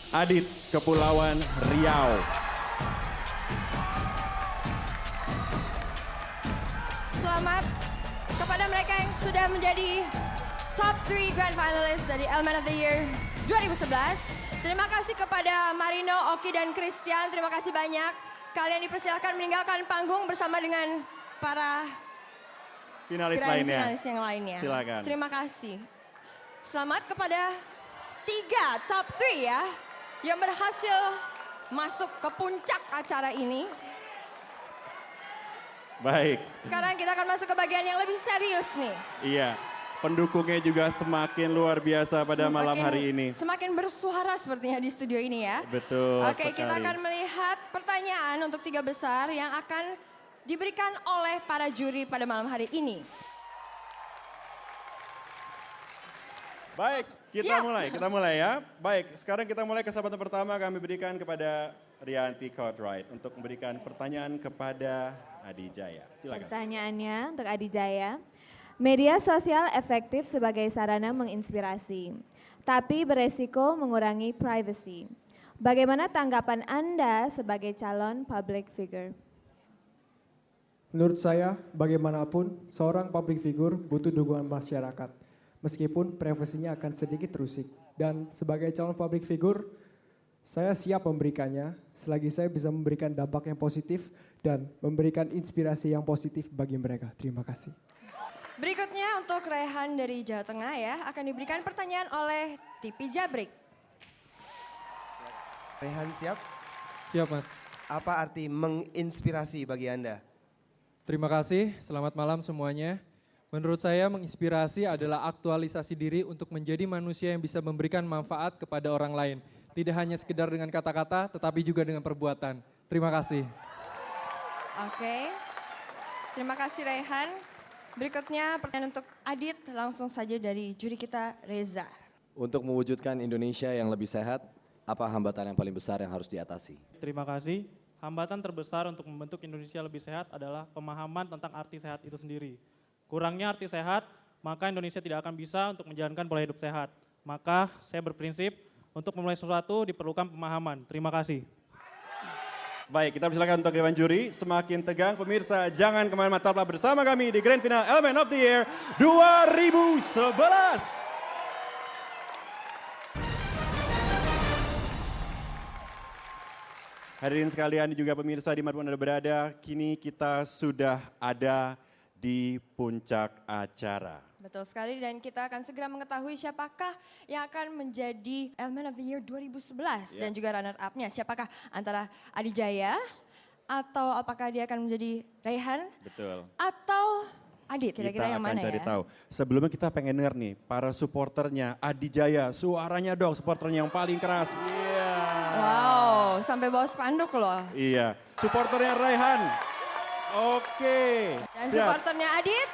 Adit, Kepulauan Riau. Selamat kepada mereka yang sudah menjadi top 3 Grand Finalist dari Element of the Year 2011. Terima kasih kepada Marino, Oki, dan Christian. Terima kasih banyak. Kalian dipersilakan meninggalkan panggung bersama dengan para Finalis Grand lainnya. Finalis yang lainnya. Silakan. Terima kasih. Selamat kepada 3 top 3 ya, yang berhasil masuk ke puncak acara ini. Baik. Sekarang kita akan masuk ke bagian yang lebih serius nih. Iya, pendukungnya juga semakin luar biasa pada malam hari ini. Semakin bersuara sepertinya di studio ini ya. Betul Oke, sekali. kita akan melihat pertanyaan untuk 3 besar yang akan diberikan oleh para juri pada malam hari ini. Baik, kita mulai ya. Baik, sekarang kita mulai kesempatan pertama kami berikan kepada Rianti Cartwright untuk memberikan pertanyaan kepada Adi Jaya. Silakan. Pertanyaannya untuk Adi Jaya. Media sosial efektif sebagai sarana menginspirasi, tapi beresiko mengurangi privacy. Bagaimana tanggapan Anda sebagai calon public figure? Menurut saya, bagaimanapun seorang public figure butuh dukungan masyarakat. Meskipun privasinya akan sedikit terusik. Dan sebagai calon public figure, saya siap memberikannya selagi saya bisa memberikan dampak yang positif dan memberikan inspirasi yang positif bagi mereka. Terima kasih. Berikutnya untuk Rehan dari Jawa Tengah ya, akan diberikan pertanyaan oleh Tipi Jabrik. Rehan siap? Siap, Mas. Apa arti menginspirasi bagi Anda? Terima kasih, selamat malam semuanya. Menurut saya menginspirasi adalah aktualisasi diri untuk menjadi manusia yang bisa memberikan manfaat kepada orang lain. Tidak hanya sekedar dengan kata-kata, tetapi juga dengan perbuatan. Terima kasih. Oke, terima kasih Raihan. Berikutnya pertanyaan untuk Adit, langsung saja dari juri kita Reza. Untuk mewujudkan Indonesia yang lebih sehat, apa hambatan yang paling besar yang harus diatasi? Terima kasih. Hambatan terbesar untuk membentuk Indonesia lebih sehat adalah pemahaman tentang arti sehat itu sendiri. Kurangnya arti sehat, maka Indonesia tidak akan bisa untuk menjalankan pola hidup sehat. Maka saya berprinsip untuk memulai sesuatu diperlukan pemahaman. Terima kasih. Baik, kita persilakan untuk dewan juri. Semakin tegang pemirsa, jangan kemana-mana, tetaplah bersama kami di Grand Final Element of the Year 2011. Hadirin sekalian juga pemirsa dimanapun Anda berada, kini kita sudah ada di puncak acara. Betul sekali, dan kita akan segera mengetahui siapakah yang akan menjadi Element of the Year 2011 dan juga runner up-nya. Siapakah antara Adi Jaya atau apakah dia akan menjadi Raihan? Betul. Atau Adit, kira-kira yang mana cari ya? tahu. Sebelumnya kita pengen denger nih, para supporternya Adi Jaya, suaranya dong supporternya yang paling keras. Iya. Wow, sampai bawa spanduk loh. Iya, supporternya Raihan. Oke. Dan siap. supporternya Adit.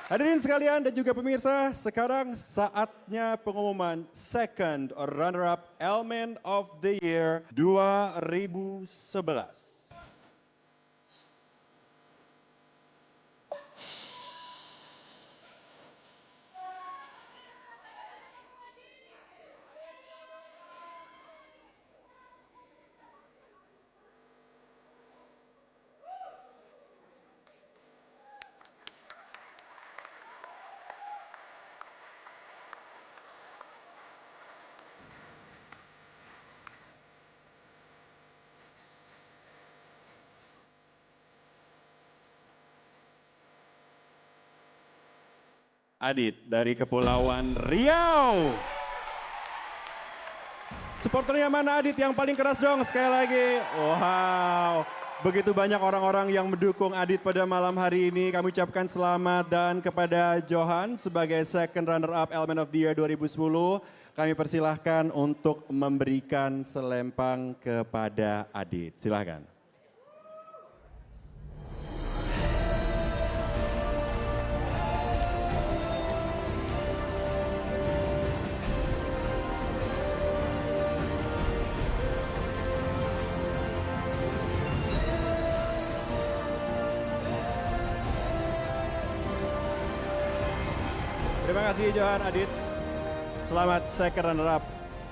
Hadirin sekalian dan juga pemirsa, sekarang saatnya pengumuman second runner-up Element of the Year 2011. Adit dari Kepulauan Riau. Supporternya mana Adit yang paling keras dong sekali lagi. Wow, begitu banyak orang-orang yang mendukung Adit pada malam hari ini. Kami ucapkan selamat, dan kepada Johan sebagai second runner up Element of the Year 2010. Kami persilahkan untuk memberikan selempang kepada Adit. Silahkan. Terima kasih Johan, Adit. Selamat second runner up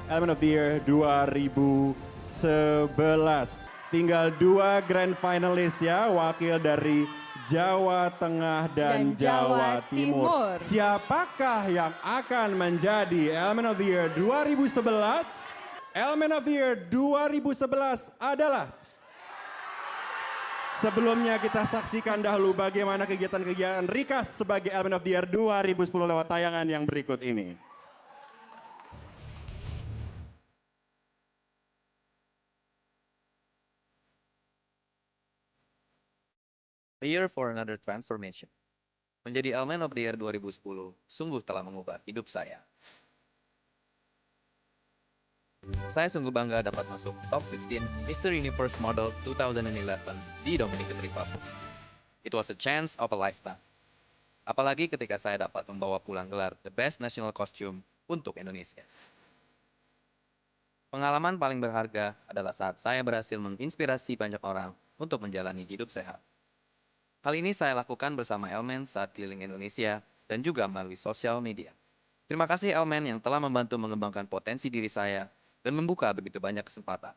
Element of the Year 2011. Tinggal 2 grand finalis ya, wakil dari Jawa Tengah dan Jawa Timur. Siapakah yang akan menjadi Element of the Year 2011? Element of the Year 2011 adalah... Sebelumnya kita saksikan dahulu bagaimana kegiatan-kegiatan Rikas sebagai Element of the Year 2010 lewat tayangan yang berikut ini. A Year for Another Transformation. Menjadi Element of the Year 2010 sungguh telah mengubah hidup saya. Saya sungguh bangga dapat masuk top 15 Mr. Universe Model 2011 di Dominican Republic. It was a chance of a lifetime. Apalagi ketika saya dapat membawa pulang gelar The Best National Costume untuk Indonesia. Pengalaman paling berharga adalah saat saya berhasil menginspirasi banyak orang untuk menjalani hidup sehat. Hal ini saya lakukan bersama Elmen saat keliling Indonesia dan juga melalui sosial media. Terima kasih Elmen yang telah membantu mengembangkan potensi diri saya dan membuka begitu banyak kesempatan.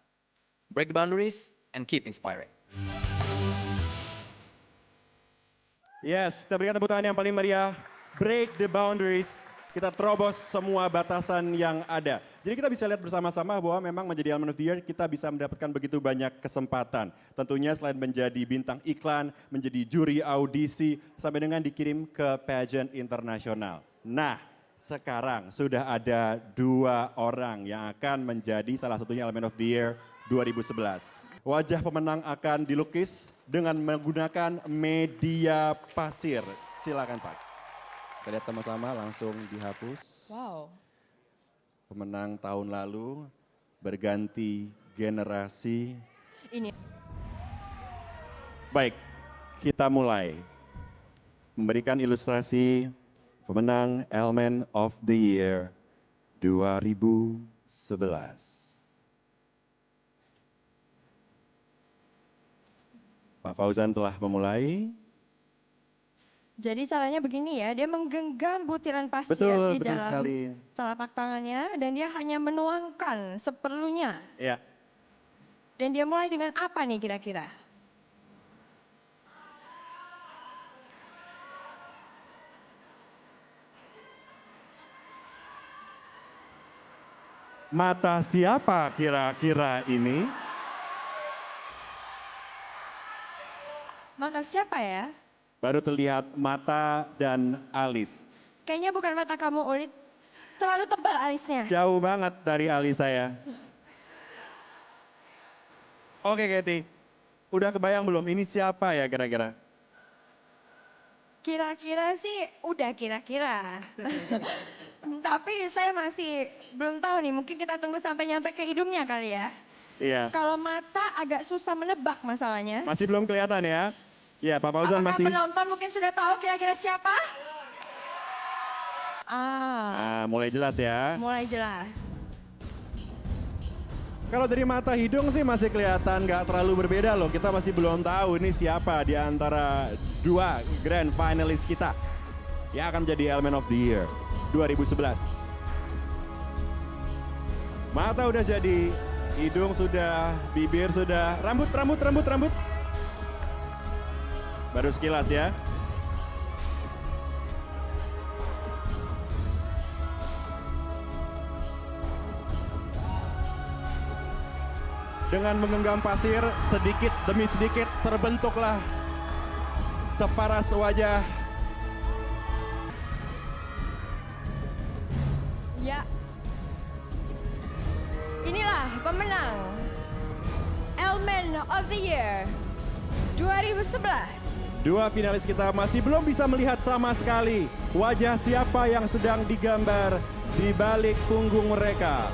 Break the boundaries and keep inspiring. Yes, kita berikan tepuk tangan yang paling meriah. Break the boundaries. Kita terobos semua batasan yang ada. Jadi kita bisa lihat bersama-sama bahwa memang menjadi Element of the Year kita bisa mendapatkan begitu banyak kesempatan. Tentunya selain menjadi bintang iklan, menjadi juri audisi, sampai dengan dikirim ke pageant internasional. Nah, sekarang sudah ada 2 orang yang akan menjadi salah satunya Element of the Year 2011. Wajah pemenang akan dilukis dengan menggunakan media pasir. Silakan Pak. Kita lihat sama-sama langsung dihapus. Wow. Pemenang tahun lalu berganti generasi. Ini. Baik, kita mulai. Memberikan ilustrasi pemenang Element of the Year 2011. Pak Fauzan telah memulai. Jadi caranya begini ya, dia menggenggam butiran pasir Betul, di betul dalam sekali. telapak tangannya dan dia hanya menuangkan seperlunya. Ya. Dan dia mulai dengan apa nih kira-kira? Mata siapa kira-kira ini? Mata siapa ya? Baru terlihat mata dan alis. Kayaknya bukan mata kamu, Ulit. Terlalu tebal alisnya. Jauh banget dari alis saya. Oke, Katy. Udah kebayang belum ini siapa ya kira-kira? Kira-kira sih udah kira-kira. Tapi saya masih belum tahu nih, mungkin kita tunggu sampai nyampe ke hidungnya kali ya. Iya. Kalau mata agak susah menebak masalahnya. Masih belum kelihatan ya? Ya, Pak Fauzan Apakah masih. penonton mungkin sudah tahu kira-kira siapa? Ah, Nah, mulai jelas ya. mulai jelas. Kalau dari mata hidung sih masih kelihatan nggak terlalu berbeda loh. Kita masih belum tahu ini siapa di antara dua grand finalis kita yang akan menjadi Element of the Year 2011. Mata udah jadi, hidung sudah, bibir sudah, rambut. Baru sekilas ya. Dengan menggenggam pasir, sedikit demi sedikit terbentuklah separas wajah. Ya. Inilah pemenang Element of the Year 2011. Dua finalis kita masih belum bisa melihat sama sekali wajah siapa yang sedang digambar di balik punggung mereka.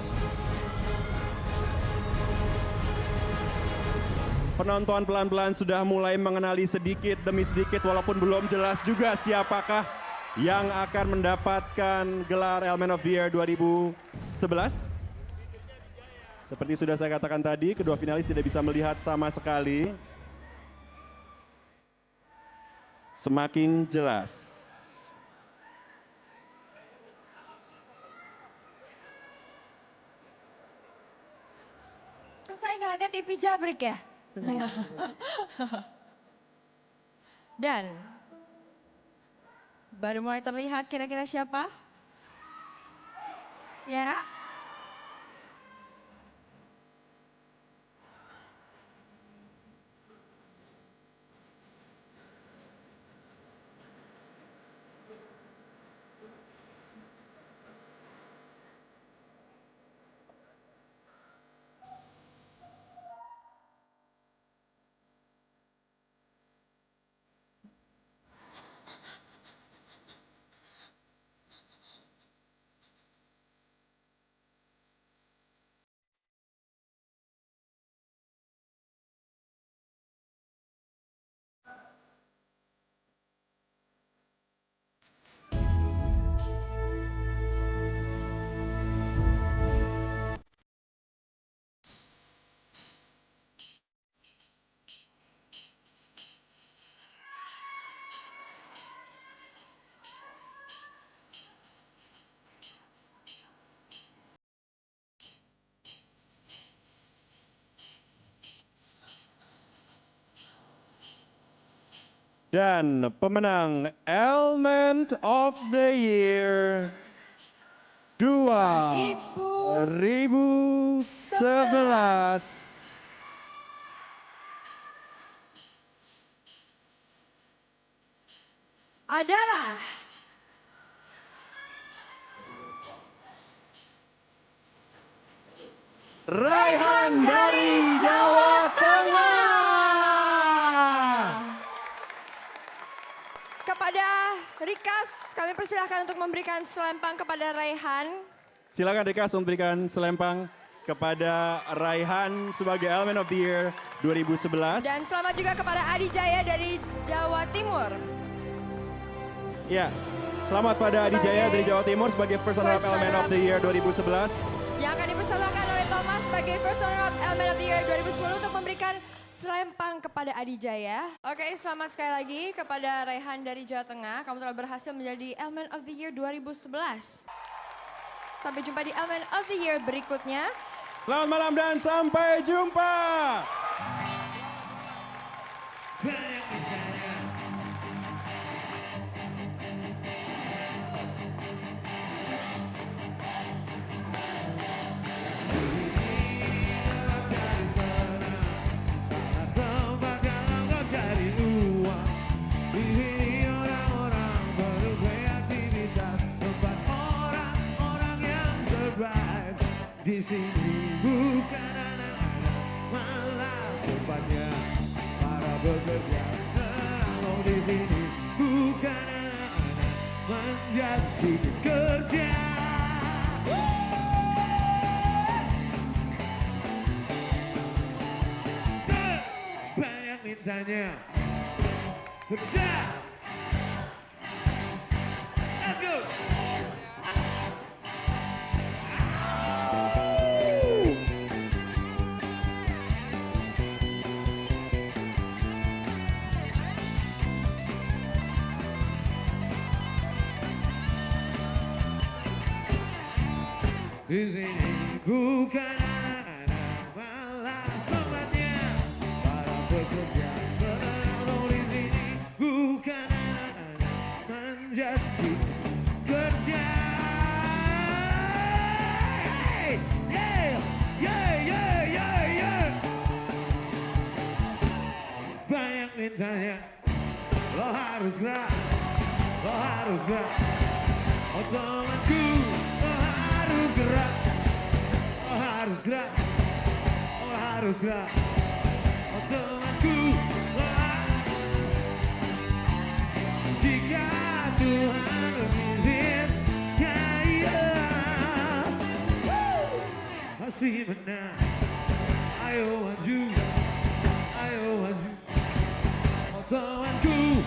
Penonton pelan-pelan sudah mulai mengenali sedikit demi sedikit walaupun belum jelas juga siapakah yang akan mendapatkan gelar Element of the Year 2011. Seperti sudah saya katakan tadi, kedua finalis tidak bisa melihat sama sekali. Semakin jelas. Saya ngeliatnya TV Jabrik ya. Dan baru mulai terlihat kira-kira siapa? Ya. Dan pemenang Element of the Year 2011 adalah Raihan dari Jawa Tengah. kepada Rikas, kami persilahkan untuk memberikan selempang kepada Raihan. Silakan Rikas memberikan selempang. kepada Raihan sebagai Elemen of the Year 2011. Dan selamat juga kepada Adi Jaya dari Jawa Timur. Ya, selamat pada Adi Jaya dari Jawa Timur sebagai First Runner-up Elemen of the Year 2011. Yang akan dipersembahkan oleh Thomas sebagai First Runner-up Elemen of the Year 2010 untuk memberikan selempang kepada Adi Jaya. Oke, selamat sekali lagi kepada Raihan dari Jawa Tengah. Kamu telah berhasil menjadi Elemen of the Year 2011. Sampai jumpa di Elemen of the Year berikutnya. Selamat malam dan sampai jumpa. Di sini bukan anak-anak, malah tempatnya para pekerja. Kalau di sini bukan anak-anak, menjadi kerja. Banyak mintanya, kerja. Let's go. Di sini bukan anak-anak, malah tempatnya para pekerja. Kalau di sini bukan anak-anak, menjadi kerja. Hey, yeah, yeah, yeah, yeah, yeah. Banyak mintanya, lo harus gerak, lo harus gerak. Oh temanku, gerak, oh harus gerak, oh harus gerak, oh temanku, jika Tuhan mengizinkan, ya, masih menang, ayo maju, oh temanku.